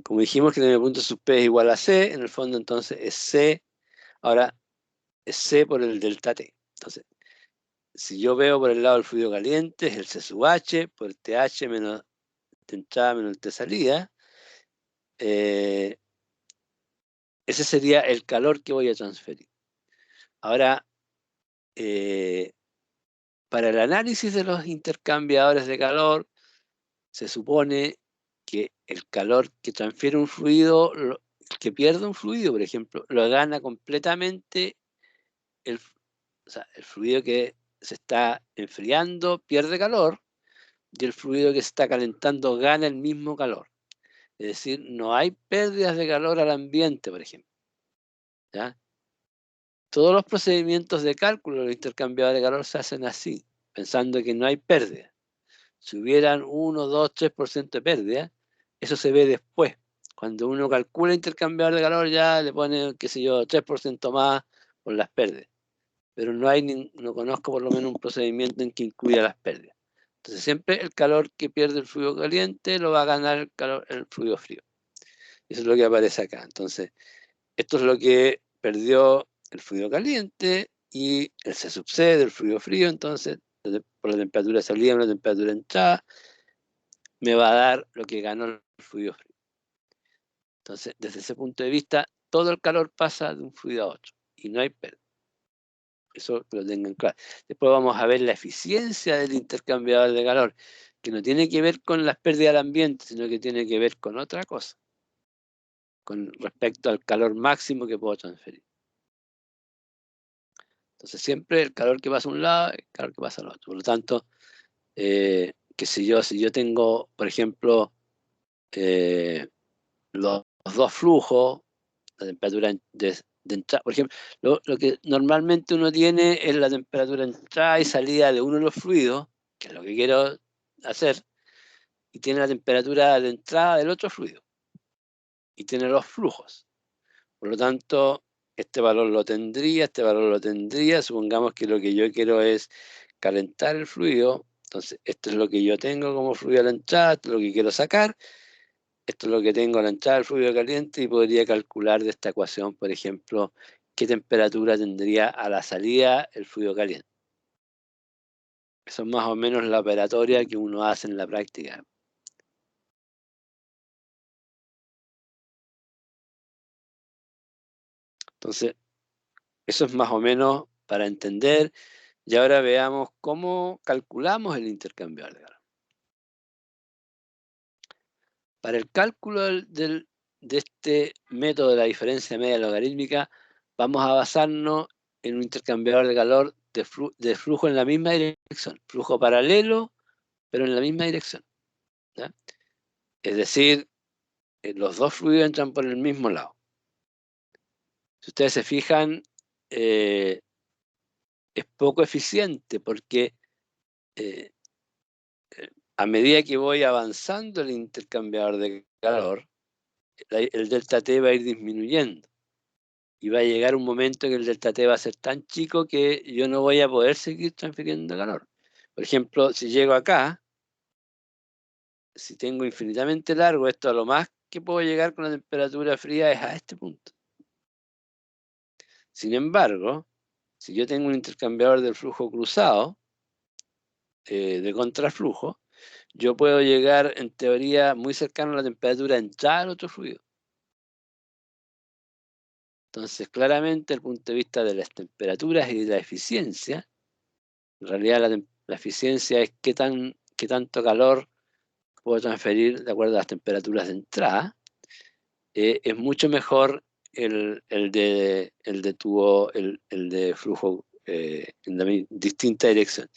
Como dijimos que el M punto C sub P es igual a C, en el fondo entonces es C, ahora es C por el delta T. Entonces, si yo veo por el lado del fluido caliente, es el C sub H por el TH menos T entrada menos el T salida. Ese sería el calor que voy a transferir. Ahora, para el análisis de los intercambiadores de calor, se supone que el calor que transfiere un fluido que pierde un fluido, por ejemplo, lo gana completamente el fluido que se está enfriando pierde calor y el fluido que se está calentando gana el mismo calor. Es decir, no hay pérdidas de calor al ambiente, por ejemplo. ¿Ya? Todos los procedimientos de cálculo del intercambiador de calor se hacen así, pensando que no hay pérdida. Si hubieran 1, 2, 3% de pérdida, eso se ve después. Cuando uno calcula el intercambiador de calor ya le pone, qué sé yo, 3% más por las pérdidas. Pero no conozco por lo menos un procedimiento en que incluya las pérdidas. Entonces siempre el calor que pierde el fluido caliente lo va a ganar el fluido frío. Eso es lo que aparece acá. Entonces, esto es lo que perdió el fluido caliente y el C sub C del fluido frío. Entonces, por la temperatura de salida o la temperatura de entrada, me va a dar lo que ganó el fluido frío. Entonces, desde ese punto de vista, todo el calor pasa de un fluido a otro y no hay pérdida. Eso que lo tengan claro. Después vamos a ver la eficiencia del intercambiador de calor, que no tiene que ver con las pérdidas del ambiente, sino que tiene que ver con otra cosa, con respecto al calor máximo que puedo transferir. Entonces siempre el calor que pasa a un lado, el calor que pasa al otro. Por lo tanto, si yo tengo, por ejemplo, los dos flujos, la temperatura de entrada, por ejemplo, lo que normalmente uno tiene es la temperatura de entrada y salida de uno de los fluidos, que es lo que quiero hacer, y tiene la temperatura de entrada del otro fluido, y tiene los flujos. Por lo tanto, este valor lo tendría, este valor lo tendría, supongamos que lo que yo quiero es calentar el fluido, entonces esto es lo que yo tengo como fluido a la entrada, esto es lo que quiero sacar, esto es lo que tengo a la entrada del fluido caliente y podría calcular de esta ecuación, por ejemplo, qué temperatura tendría a la salida el fluido caliente. Eso es más o menos la operatoria que uno hace en la práctica. Entonces, eso es más o menos para entender. Y ahora veamos cómo calculamos el intercambiador de calor. Para el cálculo de este método de la diferencia media logarítmica, vamos a basarnos en un intercambiador de calor de flujo en la misma dirección, flujo paralelo, pero en la misma dirección. ¿Ya? Es decir, los dos fluidos entran por el mismo lado. Si ustedes se fijan, es poco eficiente porque a medida que voy avanzando el intercambiador de calor, el delta T va a ir disminuyendo. Y va a llegar un momento en que el delta T va a ser tan chico que yo no voy a poder seguir transfiriendo calor. Por ejemplo, si llego acá, si tengo infinitamente largo, esto a lo más que puedo llegar con la temperatura fría es a este punto. Sin embargo, si yo tengo un intercambiador del flujo cruzado, de contraflujo, yo puedo llegar en teoría muy cercano a la temperatura de entrada del otro fluido. Entonces, claramente, desde el punto de vista de las temperaturas y de la eficiencia, en realidad la eficiencia es qué tanto calor puedo transferir de acuerdo a las temperaturas de entrada. Es mucho mejor el de flujo en la distinta dirección.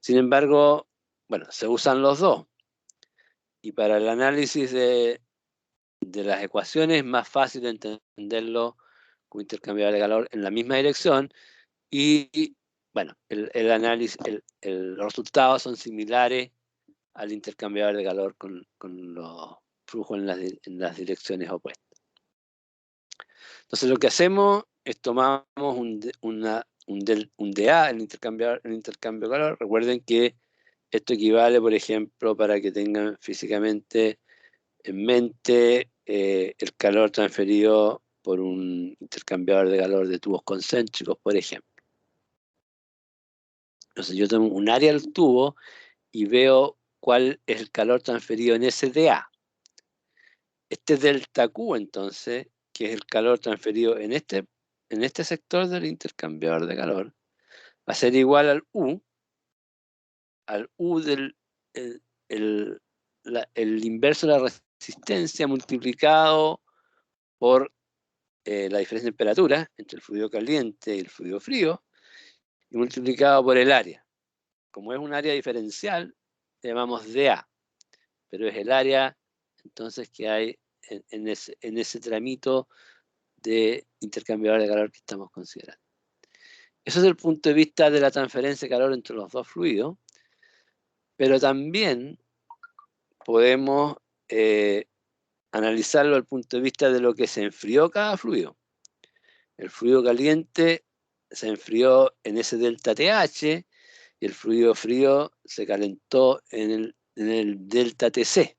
Sin embargo, bueno, se usan los dos. Y para el análisis de las ecuaciones es más fácil entenderlo con intercambiador de calor en la misma dirección y bueno, el análisis, los resultados son similares al intercambiador de calor con los flujos en las direcciones opuestas. Entonces lo que hacemos es tomamos un dA, el intercambio de calor. Recuerden que esto equivale, por ejemplo, para que tengan físicamente en mente el calor transferido por un intercambiador de calor de tubos concéntricos, por ejemplo. Entonces yo tengo un área del tubo y veo cuál es el calor transferido en ese dA. Este delta Q, entonces, que es el calor transferido en este sector del intercambiador de calor, va a ser igual al U del el inverso de la resistencia multiplicado por la diferencia de temperatura entre el fluido caliente y el fluido frío, y multiplicado por el área. Como es un área diferencial, le llamamos dA, pero es el área entonces que hay en ese tramito de intercambiador de calor que estamos considerando. Eso es el punto de vista de la transferencia de calor entre los dos fluidos, pero también podemos analizarlo desde el punto de vista de lo que se enfrió cada fluido. El fluido caliente se enfrió en ese delta TH y el fluido frío se calentó en el delta TC.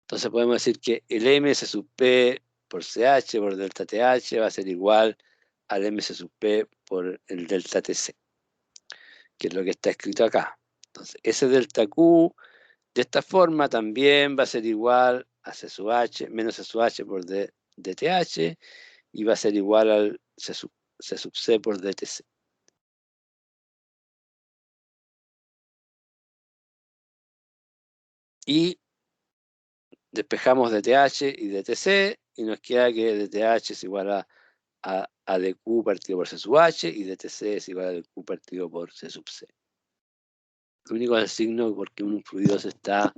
Entonces podemos decir que el MS sub P por CH por delta TH va a ser igual al MS sub P por el delta TC, que es lo que está escrito acá. Entonces ese delta Q de esta forma también va a ser igual a C sub H menos C sub H por DTH y va a ser igual al C sub C por DTC. Y despejamos DTH y DTC y nos queda que DTH es igual a dQ partido por C sub H y DTC es igual a dQ partido por C sub C. Lo único es el signo porque un fluido se está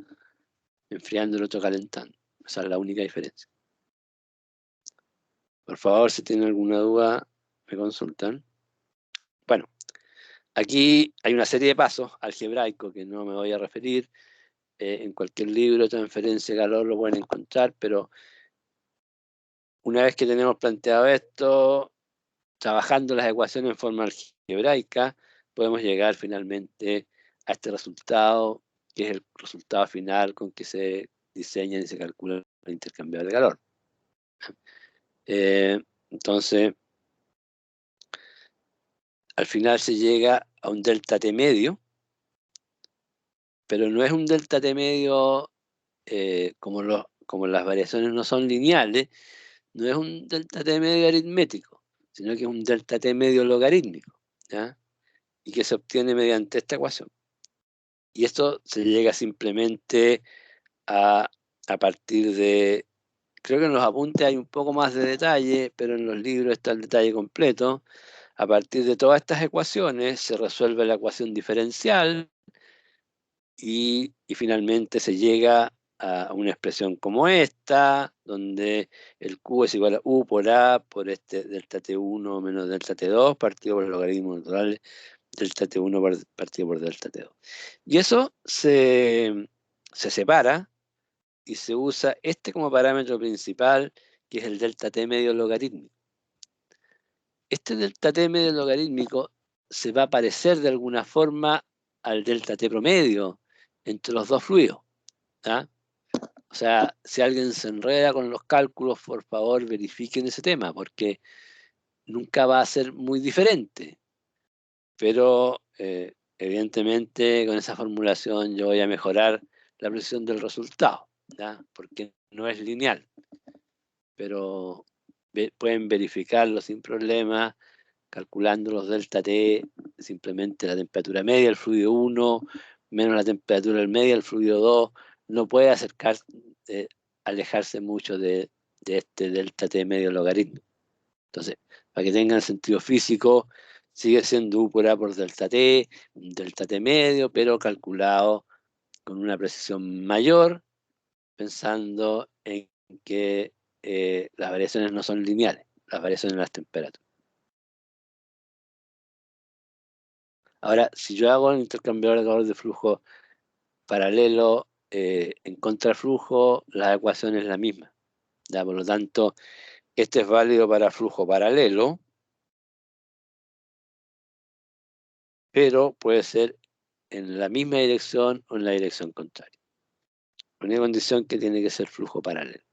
enfriando y el otro calentando. Esa es la única diferencia. Por favor, si tienen alguna duda, me consultan. Bueno, aquí hay una serie de pasos algebraicos que no me voy a referir. En cualquier libro de transferencia de calor lo pueden encontrar, pero una vez que tenemos planteado esto, trabajando las ecuaciones en forma algebraica, podemos llegar finalmente a este resultado, que es el resultado final con que se diseña y se calcula el intercambiador de calor. Entonces, al final se llega a un delta T medio, pero no es un delta T medio como las variaciones no son lineales, no es un delta T medio aritmético, sino que es un delta T medio logarítmico, ¿ya? Y que se obtiene mediante esta ecuación. Y esto se llega simplemente a partir de, creo que en los apuntes hay un poco más de detalle, pero en los libros está el detalle completo. A partir de todas estas ecuaciones se resuelve la ecuación diferencial y finalmente se llega a una expresión como esta, donde el Q es igual a U por A por este delta T1 menos delta T2 partido por el logaritmo natural delta T1 partido por delta T2. Y eso se separa y se usa este como parámetro principal, que es el delta T medio logarítmico. Este delta T medio logarítmico se va a parecer de alguna forma al delta T promedio entre los dos fluidos, ¿ah? O sea, si alguien se enreda con los cálculos, por favor verifiquen ese tema, porque nunca va a ser muy diferente. Pero evidentemente con esa formulación yo voy a mejorar la precisión del resultado, ¿ya? Porque no es lineal. Pero pueden verificarlo sin problema, calculando los delta T, simplemente la temperatura media del fluido 1 menos la temperatura media del fluido 2, no puede alejarse mucho de este delta T medio logaritmo. Entonces, para que tengan sentido físico, sigue siendo U por A por delta T, un delta T medio, pero calculado con una precisión mayor, pensando en que las variaciones no son lineales, las variaciones en las temperaturas. Ahora, si yo hago un intercambiador de calor de flujo paralelo en contraflujo, la ecuación es la misma, ¿ya? Por lo tanto, este es válido para flujo paralelo, pero puede ser en la misma dirección o en la dirección contraria. La única condición que tiene que ser flujo paralelo.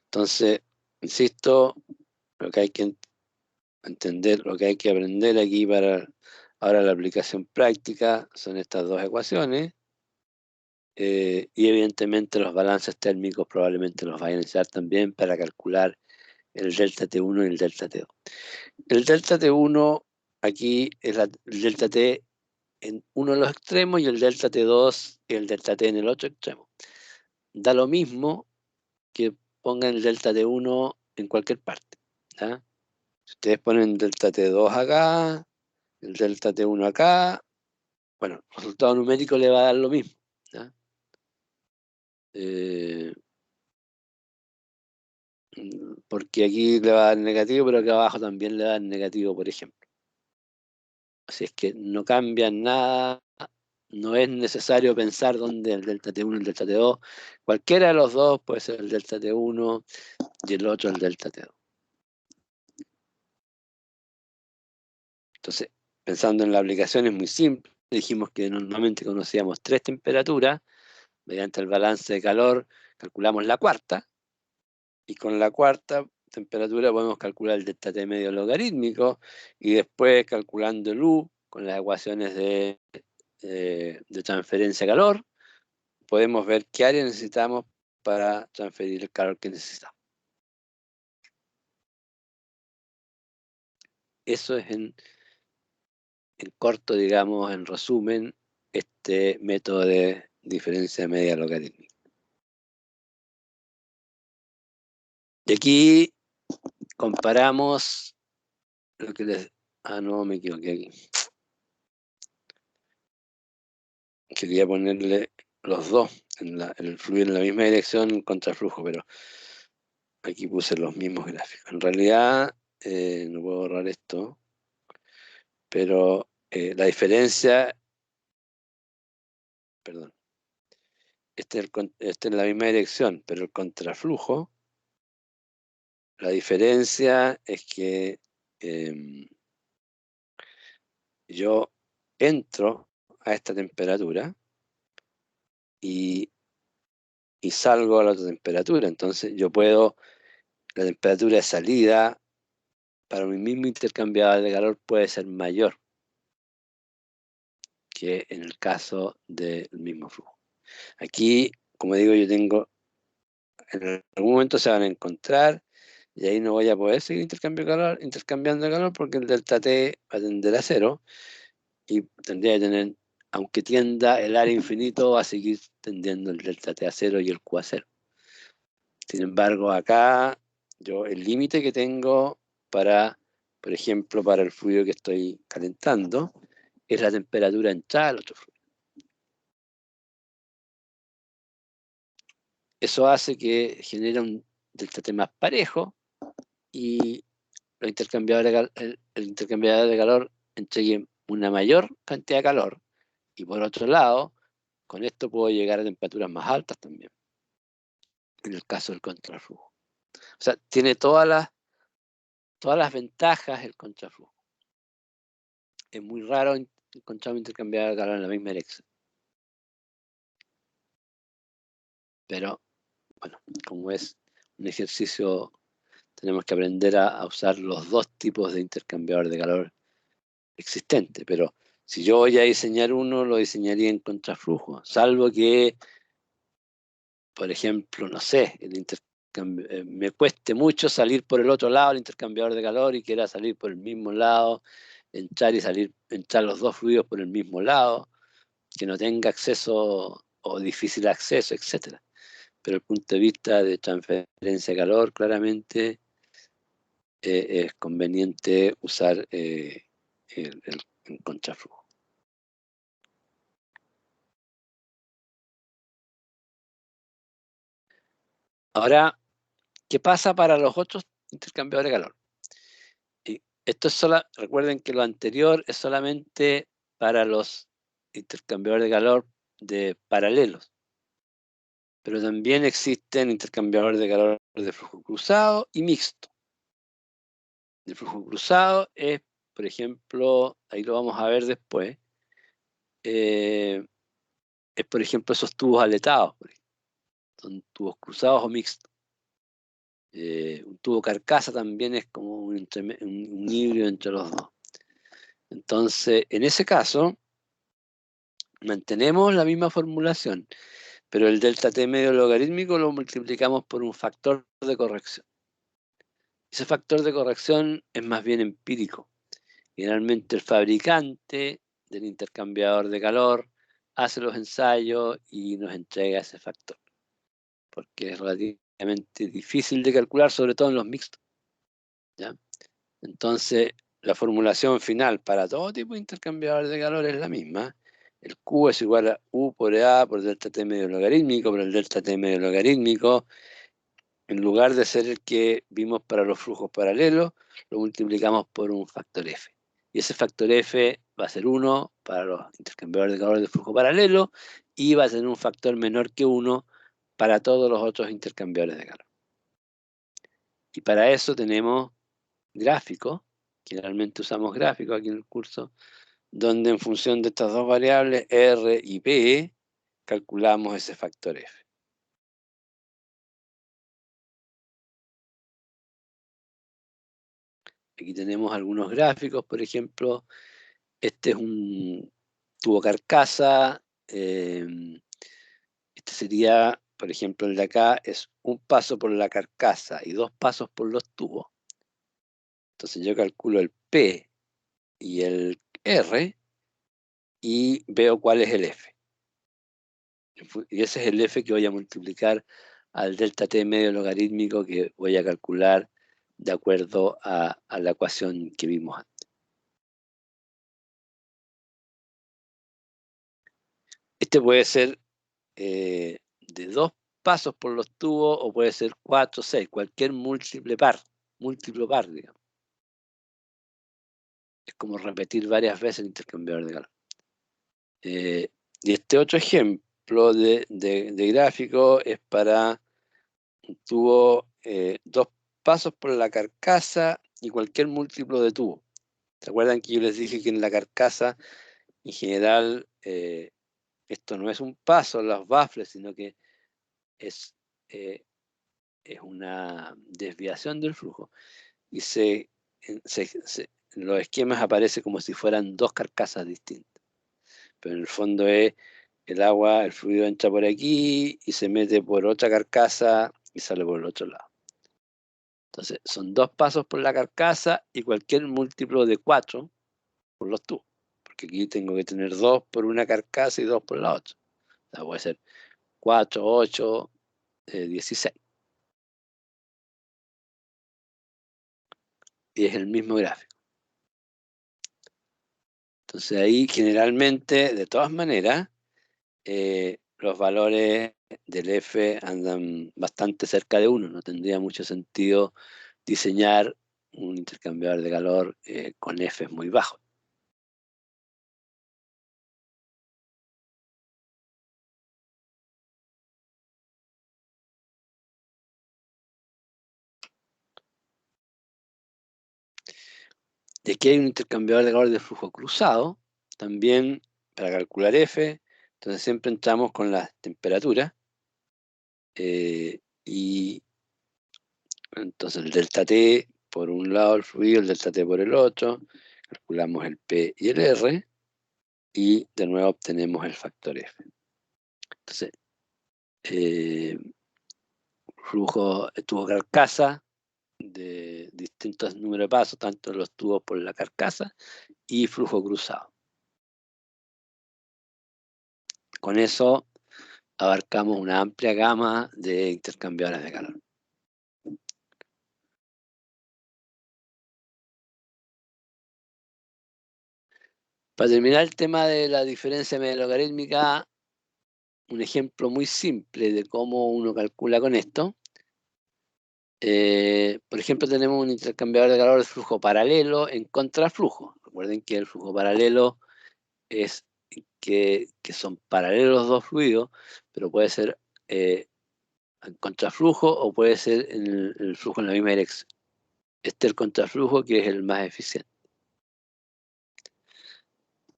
Entonces, insisto, lo que hay que entender, lo que hay que aprender aquí para ahora la aplicación práctica son estas dos ecuaciones. Y evidentemente los balances térmicos probablemente los vayan a necesitar también para calcular el delta T1 y el delta T2. El delta T1 aquí es el delta T en uno de los extremos y el delta T2 y el delta T en el otro extremo. Da lo mismo que pongan el delta T1 en cualquier parte. ¿Ya? Si ustedes ponen delta T2 acá, el delta T1 acá, bueno, el resultado numérico le va a dar lo mismo. ¿Ya? Porque aquí le va a dar negativo, pero acá abajo también le va a dar negativo, por ejemplo. Así es que no cambian nada, no es necesario pensar dónde el delta T1 y el delta T2. Cualquiera de los dos puede ser el delta T1 y el otro el delta T2. Entonces, pensando en la aplicación es muy simple. Dijimos que normalmente conocíamos 3 temperaturas. Mediante el balance de calor calculamos la cuarta. Y con la cuarta temperatura podemos calcular el delta T medio logarítmico. Y después calculando el U con las ecuaciones de transferencia de calor, podemos ver qué área necesitamos para transferir el calor que necesitamos. Eso es en corto, digamos, en resumen, este método de diferencia media logarítmica. Y aquí comparamos lo que les... Ah, no, me equivoqué aquí. Quería ponerle los dos, el fluir en la misma dirección, en contraflujo, pero aquí puse los mismos gráficos. En realidad, no puedo borrar esto, pero la diferencia, perdón, este es la misma dirección, pero el contraflujo, la diferencia es que yo entro a esta temperatura y salgo a la otra temperatura. Entonces yo puedo, la temperatura de salida para mi mismo intercambiador de calor puede ser mayor que en el caso del mismo flujo. Aquí, como digo, yo tengo, en algún momento se van a encontrar y ahí no voy a poder seguir intercambiando calor porque el delta T va a tender a cero y tendría que tener, aunque tienda el área infinito, va a seguir tendiendo el delta T a cero y el Q a cero. Sin embargo, acá yo el límite que tengo para, por ejemplo, para el fluido que estoy calentando, es la temperatura entrada al otro fluido. Eso hace que genere un delta T más parejo y el intercambiador de calor entregue una mayor cantidad de calor. Y por otro lado, con esto puedo llegar a temperaturas más altas también, en el caso del contraflujo. O sea, tiene todas las ventajas el contraflujo. Es muy raro encontrar un intercambiador de calor en la misma dirección. Pero, bueno, como es un ejercicio, tenemos que aprender a usar los dos tipos de intercambiador de calor existentes. Pero si yo voy a diseñar uno, lo diseñaría en contraflujo, salvo que, por ejemplo, no sé, me cueste mucho salir por el otro lado del intercambiador de calor y quiera salir por el mismo lado, entrar los dos fluidos por el mismo lado, que no tenga acceso o difícil acceso, etc. Pero desde el punto de vista de transferencia de calor, claramente es conveniente usar el contraflujo. Ahora, ¿qué pasa para los otros intercambiadores de calor? Y esto es recuerden que lo anterior es solamente para los intercambiadores de calor de paralelos, pero también existen intercambiadores de calor de flujo cruzado y mixto. El flujo cruzado es, por ejemplo, ahí lo vamos a ver después, es por ejemplo esos tubos aletados, son tubos cruzados o mixtos. Un tubo carcasa también es como un híbrido entre los dos. Entonces, en ese caso, mantenemos la misma formulación, pero el delta T medio logarítmico lo multiplicamos por un factor de corrección. Ese factor de corrección es más bien empírico. Generalmente el fabricante del intercambiador de calor hace los ensayos y nos entrega ese factor, porque es relativamente relativamente difícil de calcular, sobre todo en los mixtos, ¿ya? Entonces, la formulación final para todo tipo de intercambiador de calor es la misma. El Q es igual a U por A por delta T medio logarítmico, por el delta T medio logarítmico. En lugar de ser el que vimos para los flujos paralelos, lo multiplicamos por un factor F. Y ese factor F va a ser 1 para los intercambiadores de calor de flujo paralelo y va a tener un factor menor que 1 para todos los otros intercambiadores de calor. Y para eso tenemos gráficos, generalmente usamos gráficos aquí en el curso, donde en función de estas dos variables, R y P, calculamos ese factor F. Aquí tenemos algunos gráficos, por ejemplo, este es un tubo carcasa, este sería, por ejemplo, el de acá es un paso por la carcasa y 2 pasos por los tubos. Entonces yo calculo el P y el R y veo cuál es el F. Y ese es el F que voy a multiplicar al delta T medio logarítmico que voy a calcular de acuerdo a la ecuación que vimos antes. Este puede ser de 2 pasos por los tubos o puede ser 4, 6, cualquier múltiplo par, digamos. Es como repetir varias veces el intercambiador de calor. Y este otro ejemplo de gráfico es para un tubo 2 pasos por la carcasa y cualquier múltiplo de tubo. ¿Se acuerdan que yo les dije que en la carcasa, en general, esto no es un paso en los baffles, sino que es una desviación del flujo? Y en los esquemas aparece como si fueran 2 carcasas distintas. Pero en el fondo es el agua, el fluido entra por aquí y se mete por otra carcasa y sale por el otro lado. Entonces, son 2 pasos por la carcasa y cualquier múltiplo de 4 por los tubos. Porque aquí tengo que tener 2 por una carcasa y 2 por la otra. O sea, puede ser 4, 8, 16. Y es el mismo gráfico. Entonces ahí generalmente, de todas maneras, los valores del F andan bastante cerca de 1. No tendría mucho sentido diseñar un intercambiador de calor con F muy bajos. Y aquí hay un intercambiador de calor de flujo cruzado, también para calcular F. Entonces siempre entramos con las temperaturas. Y entonces el delta T por un lado el fluido, el delta T por el otro. Calculamos el P y el R. Y de nuevo obtenemos el factor F. Entonces, flujo, tubo carcasa de distintos números de pasos, tanto los tubos por la carcasa y flujo cruzado. Con eso abarcamos una amplia gama de intercambiadores de calor. Para terminar el tema de la diferencia media logarítmica, un ejemplo muy simple de cómo uno calcula con esto. Por ejemplo, tenemos un intercambiador de calor de flujo paralelo en contraflujo. Recuerden que el flujo paralelo es que son paralelos los dos fluidos, pero puede ser en contraflujo o puede ser en el flujo en la misma dirección. Este es el contraflujo que es el más eficiente.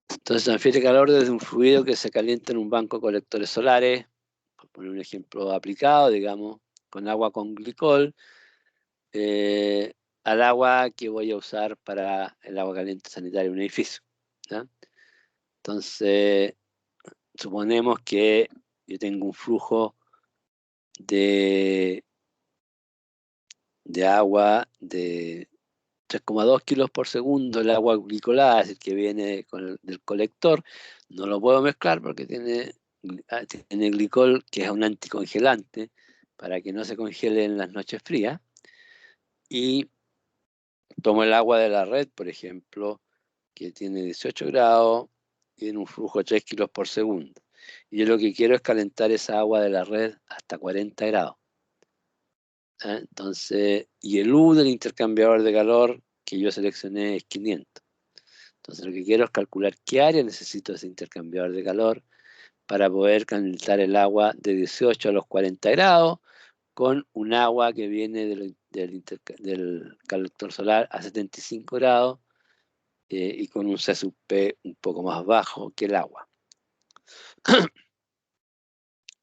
Entonces transfiere calor desde un fluido que se calienta en un banco de colectores solares, por poner un ejemplo aplicado, digamos, con agua con glicol, al agua que voy a usar para el agua caliente sanitaria en un edificio, ¿ya? Entonces, suponemos que yo tengo un flujo de agua de 3,2 kilos por segundo, el agua glicolada, es el que viene del colector. No lo puedo mezclar porque tiene glicol, que es un anticongelante, para que no se congele en las noches frías. Y tomo el agua de la red, por ejemplo, que tiene 18 grados y en un flujo de 3 kilos por segundo. Y yo lo que quiero es calentar esa agua de la red hasta 40 grados. Entonces, y el U del intercambiador de calor que yo seleccioné es 500. Entonces lo que quiero es calcular qué área necesito ese intercambiador de calor para poder calentar el agua de 18 a los 40 grados con un agua que viene del calefactor solar a 75 grados y con un C sub P un poco más bajo que el agua.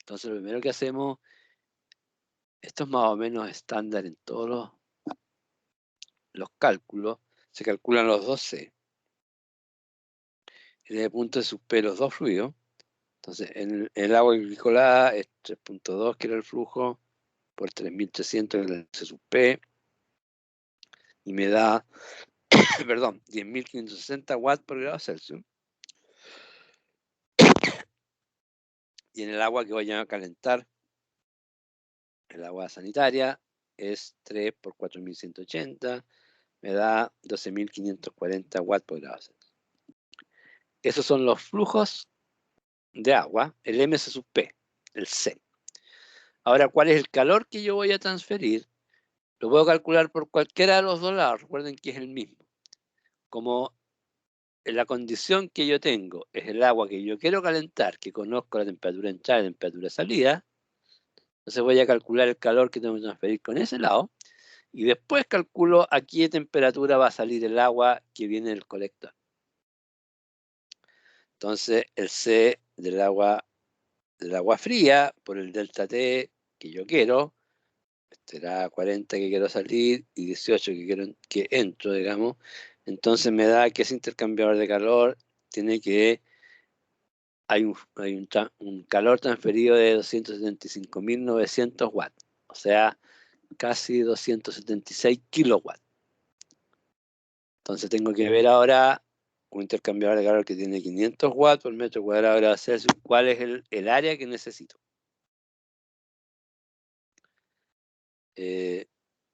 Entonces lo primero que hacemos, esto es más o menos estándar en todos los cálculos, se calculan los dos C. Y desde el punto de sub P los dos fluidos. Entonces el agua glicol es 3.2, que era el flujo, por 3.300 que es el C sub P, y me da, perdón, 10.560 watts por grado Celsius. Y en el agua que voy a calentar, el agua sanitaria, es 3 por 4.180, me da 12.540 watts por grado Celsius. Esos son los flujos de agua, el MC sub P, el C. Ahora, ¿cuál es el calor que yo voy a transferir? Lo puedo calcular por cualquiera de los dos lados, recuerden que es el mismo. Como la condición que yo tengo es el agua que yo quiero calentar, que conozco la temperatura de entrada y la temperatura de salida, entonces voy a calcular el calor que tengo que transferir con ese lado, y después calculo a qué temperatura va a salir el agua que viene del colector. Entonces el C del agua fría por el delta T que yo quiero, será 40 que quiero salir y 18 que entro, digamos. Entonces me da que ese intercambiador de calor tiene que... Hay un calor transferido de 275.900 watts, o sea, casi 276 kilowatts. Entonces tengo que ver ahora un intercambiador de calor que tiene 500 watts por metro cuadrado de grado Celsius, cuál es el área que necesito.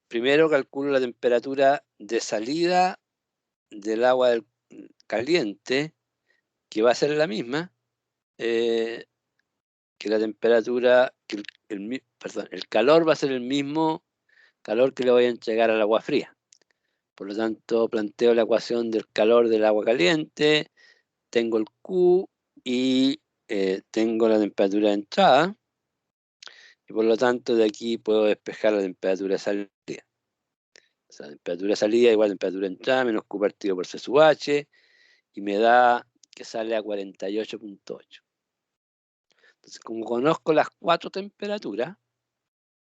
Primero calculo la temperatura de salida del agua caliente, que va a ser la misma, que la temperatura, el calor va a ser el mismo calor que le voy a entregar al agua fría. Por lo tanto, planteo la ecuación del calor del agua caliente, tengo el Q y tengo la temperatura de entrada, y por lo tanto de aquí puedo despejar la temperatura de salida. O sea, temperatura de salida igual a temperatura de entrada menos Q partido por C sub H, y me da que sale a 48.8. Entonces, como conozco las 4 temperaturas,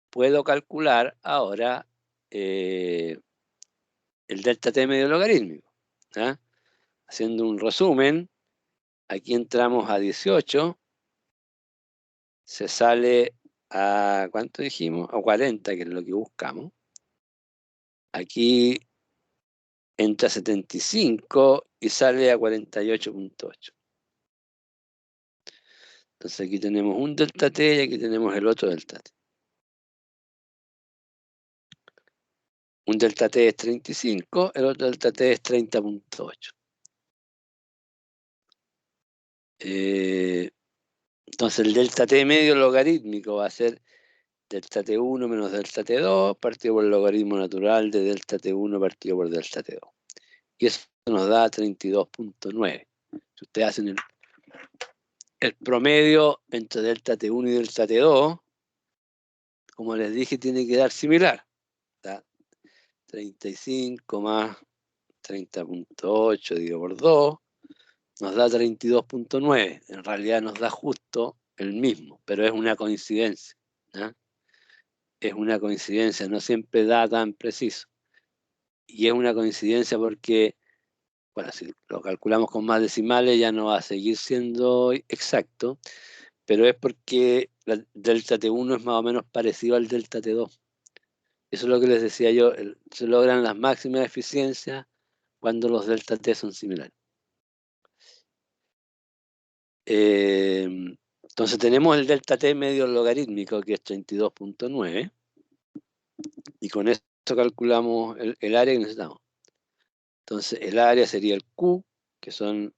puedo calcular ahora el delta T medio logarítmico. ¿Ah? Haciendo un resumen, aquí entramos a 18, se sale a, ¿cuánto dijimos? A 40, que es lo que buscamos. Aquí entra a 75 y sale a 48.8. Entonces aquí tenemos un delta T y aquí tenemos el otro delta T. Un delta T es 35, el otro delta T es 30.8. Entonces el delta T medio logarítmico va a ser delta T1 menos delta T2 partido por el logaritmo natural de delta T1 partido por delta T2. Y eso nos da 32.9. Si ustedes hacen el promedio entre delta T1 y delta T2, como les dije, tiene que dar similar. ¿Tá? 35 más 30.8 dividido por 2 nos da 32.9. En realidad nos da justo el mismo, pero es una coincidencia. ¿Ah? Es una coincidencia, no siempre da tan preciso. Y es una coincidencia porque, bueno, si lo calculamos con más decimales ya no va a seguir siendo exacto, pero es porque el delta T1 es más o menos parecido al delta T2. Eso es lo que les decía yo, se logran las máximas eficiencias cuando los delta T son similares. Entonces Entonces tenemos el delta T medio logarítmico, que es 32.9, y con esto calculamos el área que necesitamos. Entonces el área sería el Q, que son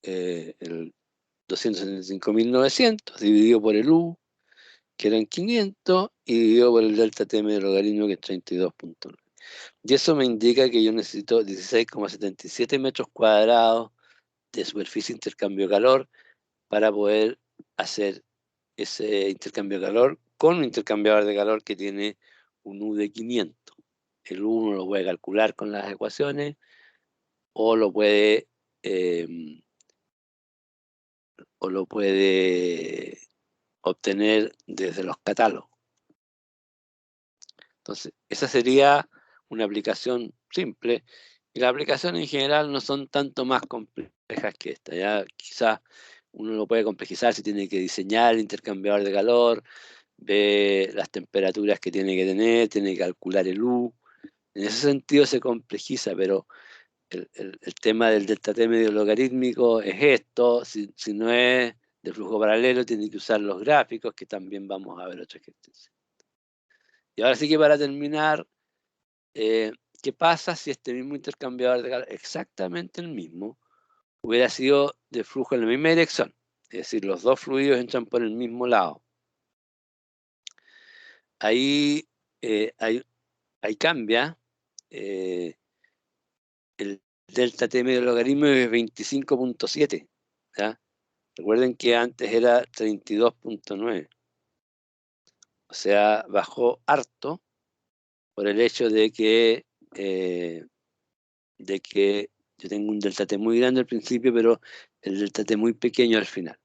el 275.900, dividido por el U, que eran 500, y dividido por el delta T medio logaritmo, que es 32.9. Y eso me indica que yo necesito 16,77 metros cuadrados de superficie de intercambio de calor para poder hacer ese intercambio de calor con un intercambiador de calor que tiene un U de 500. El U uno lo puede calcular con las ecuaciones o lo puede obtener desde los catálogos. Entonces, esa sería una aplicación simple. Y las aplicaciones en general no son tanto más complejas que esta. Ya quizás uno lo puede complejizar si tiene que diseñar el intercambiador de calor, ve las temperaturas que tiene que tener, tiene que calcular el U. En ese sentido se complejiza, pero el tema del delta T medio logarítmico es esto. Si no es de flujo paralelo, tiene que usar los gráficos, que también vamos a ver otro ejercicio. Y ahora sí que para terminar, ¿qué pasa si este mismo intercambiador de calor, exactamente el mismo, hubiera sido de flujo en la misma dirección? Es decir, los dos fluidos entran por el mismo lado. Ahí cambia el delta T medio logaritmo es 25.7. Recuerden que antes era 32.9. O sea, bajó harto por el hecho de que yo tengo un delta T muy grande al principio, pero el delta T muy pequeño al final.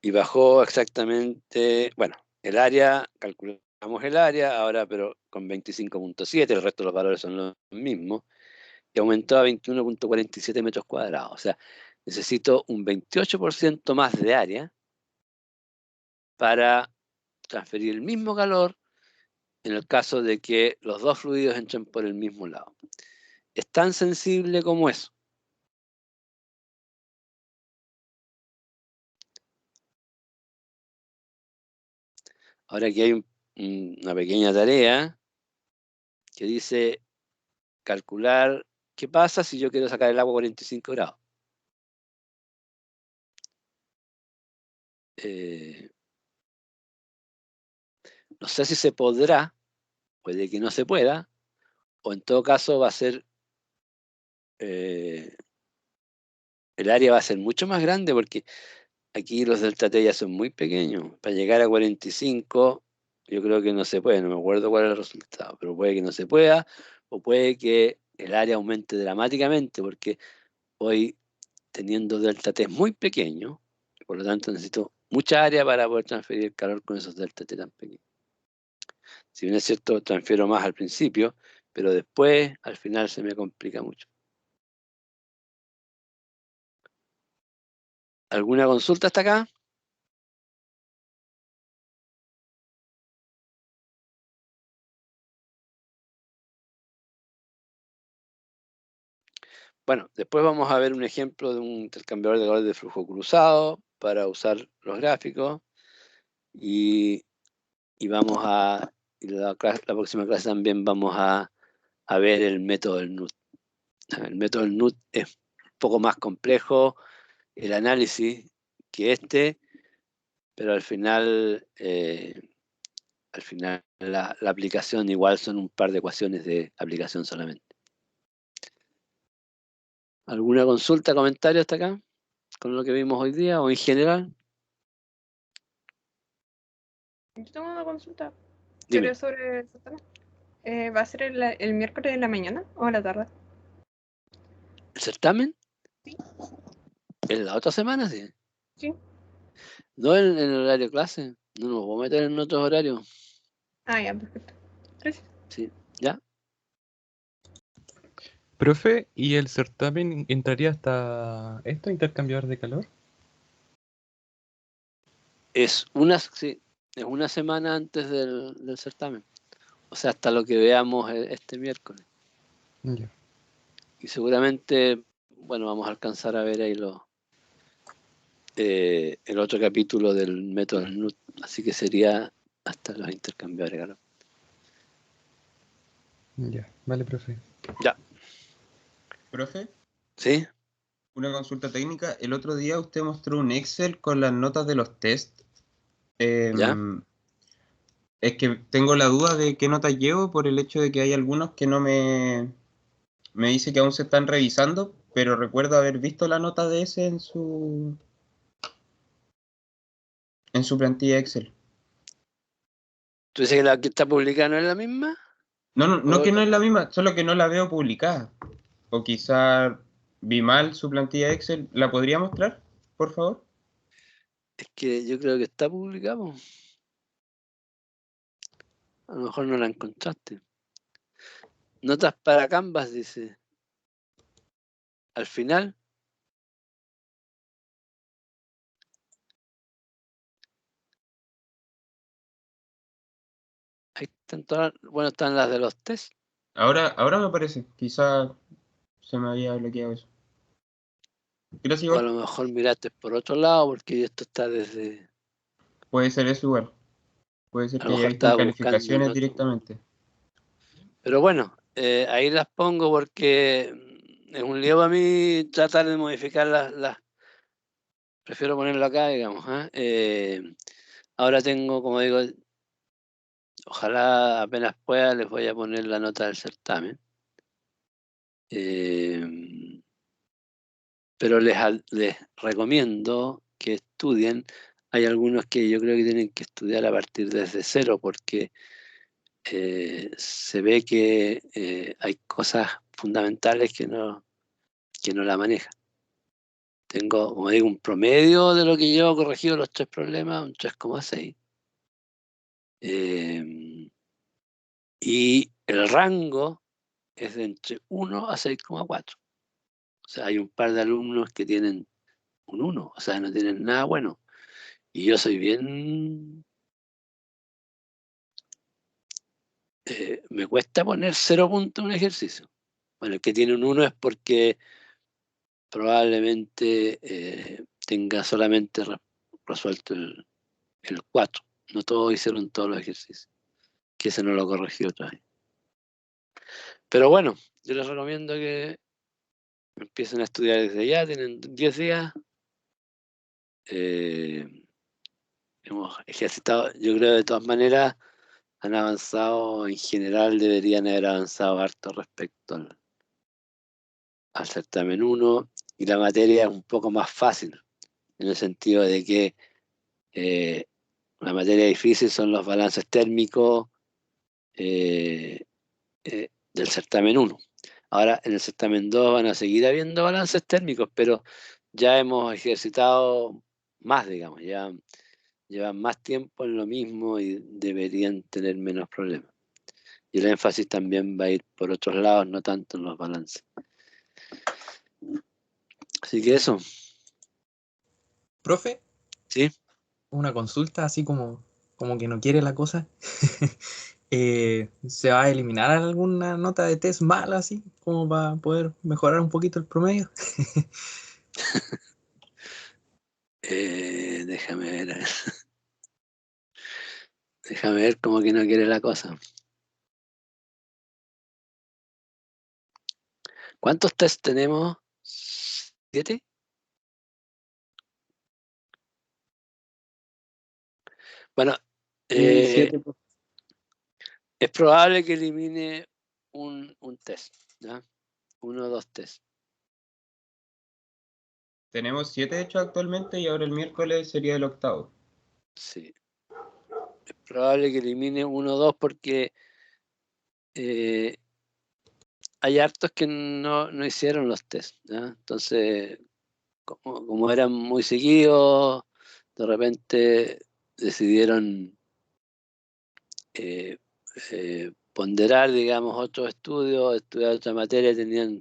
Y bajó exactamente, bueno, el área, calculamos el área, ahora pero con 25.7, el resto de los valores son los mismos, y aumentó a 21.47 metros cuadrados. O sea, necesito un 28% más de área para transferir el mismo calor en el caso de que los dos fluidos entren por el mismo lado. Es tan sensible como eso. Ahora aquí hay una pequeña tarea que dice calcular qué pasa si yo quiero sacar el agua a 45 grados. No sé si se podrá, puede que no se pueda, o en todo caso va a ser, el área va a ser mucho más grande porque aquí los delta T ya son muy pequeños. Para llegar a 45, yo creo que no se puede, no me acuerdo cuál es el resultado, pero puede que no se pueda, o puede que el área aumente dramáticamente porque voy teniendo delta T muy pequeños, por lo tanto necesito mucha área para poder transferir el calor con esos delta T tan pequeños. Si bien es cierto, transfiero más al principio, pero después, al final, se me complica mucho. ¿Alguna consulta hasta acá? Bueno, después vamos a ver un ejemplo de un intercambiador de calor de flujo cruzado para usar los gráficos y vamos a, la próxima clase también vamos a ver el método del NUT. El método del NUT es un poco más complejo el análisis que este, pero al final la aplicación igual son un par de ecuaciones de aplicación solamente. ¿Alguna consulta, comentario hasta acá con lo que vimos hoy día o en general? Yo tengo una consulta. Dime. Sobre ¿va a ser el miércoles en la mañana o en la tarde? ¿El certamen? Sí. ¿En la otra semana? Sí. Sí. ¿No en el horario clase? No nos vamos a meter en otros horarios. Ah, ya, perfecto. Gracias. Sí, ¿ya? Profe, ¿y el certamen entraría hasta esto, intercambiador de calor? Es una semana antes del certamen. O sea, hasta lo que veamos este miércoles. Ya. Y seguramente, bueno, vamos a alcanzar a ver ahí el otro capítulo del método NUT, así que sería hasta los intercambiadores. Claro. Ya, vale, profe. Ya, Profe, ¿sí? una consulta técnica. El otro día usted mostró un Excel con las notas de los test. ¿Ya? Es que tengo la duda de qué notas llevo por el hecho de que hay algunos que no me dice que aún se están revisando, pero recuerdo haber visto la nota de ese en su plantilla Excel. ¿Tú dices que la que está publicada no es la misma? No que no es la misma, solo que no la veo publicada. O quizá vi mal su plantilla Excel. ¿La podría mostrar, por favor? Es que yo creo que está publicado. A lo mejor no la encontraste. Notas para Canvas, dice. Al final. Ahí están todas. Bueno, están las de los test. Ahora me parece. Quizá se me había bloqueado eso. Gracias O a igual. lo mejor miraste por otro lado, porque esto está desde. Puede ser eso igual. Puede ser A lo que haya mejor visto en estaba buscando en calificaciones otro. directamente. Pero bueno, ahí las pongo porque es un lío para mí tratar de modificar las. Prefiero ponerlo acá, digamos. Ahora tengo, como digo, ojalá apenas pueda les voy a poner la nota del certamen. Pero les recomiendo que estudien. Hay algunos que yo creo que tienen que estudiar a partir desde cero porque se ve que hay cosas fundamentales que no la manejan. Tengo, como digo, un promedio de lo que yo he corregido los 3 problemas, un 3,6. Y el rango es de entre 1 a 6,4. O sea, hay un par de alumnos que tienen un 1, o sea, no tienen nada bueno. Y yo soy bien. Me cuesta poner 0 puntos en un ejercicio. Bueno, el que tiene un 1 es porque probablemente tenga solamente resuelto el 4. No todos hicieron todos los ejercicios, que ese no lo corregí otra vez. Pero bueno, yo les recomiendo que empiecen a estudiar desde ya, tienen 10 días. Hemos ejercitado, yo creo de todas maneras, han avanzado, en general deberían haber avanzado harto respecto al certamen 1, y la materia es un poco más fácil, en el sentido de que la materia difícil son los balances térmicos del certamen 1. Ahora en el certamen 2 van a seguir habiendo balances térmicos, pero ya hemos ejercitado más, digamos, ya llevan más tiempo en lo mismo y deberían tener menos problemas. Y el énfasis también va a ir por otros lados, no tanto en los balances. Así que eso, Profe, ¿sí? una consulta así como que no quiere la cosa. ¿Se va a eliminar alguna nota de test mala así como para poder mejorar un poquito el promedio? Déjame ver. Déjame ver cómo que no quiere la cosa. ¿Cuántos test tenemos? ¿7? Bueno, Siete. es probable que elimine un test, ¿ya? 1 o 2 test. Tenemos 7 hechos actualmente y ahora el miércoles sería el octavo. Sí. Es probable que elimine 1 o 2 porque hay hartos que no hicieron los test, ¿ya? Entonces, como eran muy seguidos, de repente decidieron ponderar, digamos, otros estudios, estudiar otra materia, tenían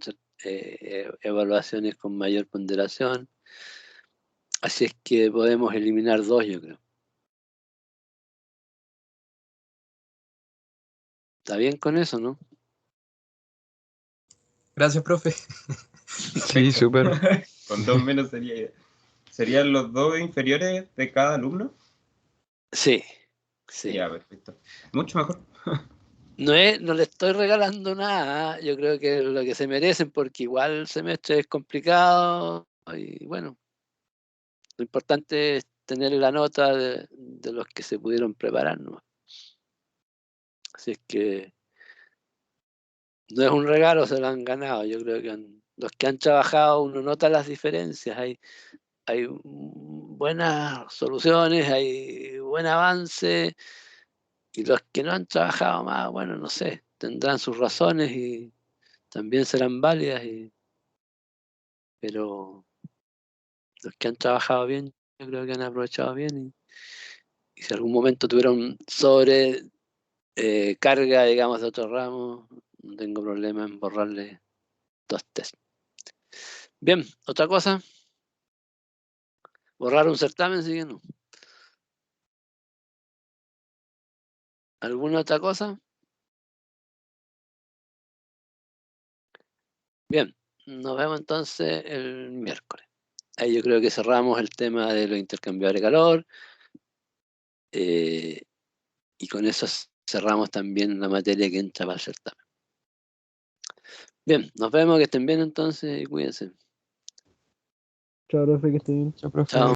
evaluaciones con mayor ponderación. Así es que podemos eliminar 2, yo creo. ¿Está bien con eso, no? Gracias, profe. Sí, súper. Con 2 menos sería ¿Serían los 2 inferiores de cada alumno? Sí, sí. Ya, perfecto. Mucho mejor. No le estoy regalando nada, yo creo que es lo que se merecen, porque igual el semestre es complicado y bueno, lo importante es tener la nota de los que se pudieron preparar, ¿no? Así es que no es un regalo, se lo han ganado. Yo creo que los que han trabajado, uno nota las diferencias, hay buenas soluciones, hay buen avance, y los que no han trabajado más, bueno, no sé, tendrán sus razones y también serán válidas, pero los que han trabajado bien, yo creo que han aprovechado bien y si algún momento tuvieron sobre carga, digamos, de otro ramo, no tengo problema en borrarle 2 test. Bien, otra cosa. Borrar un certamen, sí que no. ¿Alguna otra cosa? Bien, nos vemos entonces el miércoles. Ahí yo creo que cerramos el tema de los intercambiadores de calor. Y con eso cerramos también la materia que entra para el certamen. Bien, nos vemos, que estén bien entonces y cuídense. Chao, profe, que esté bien. Chao, profe. Chao.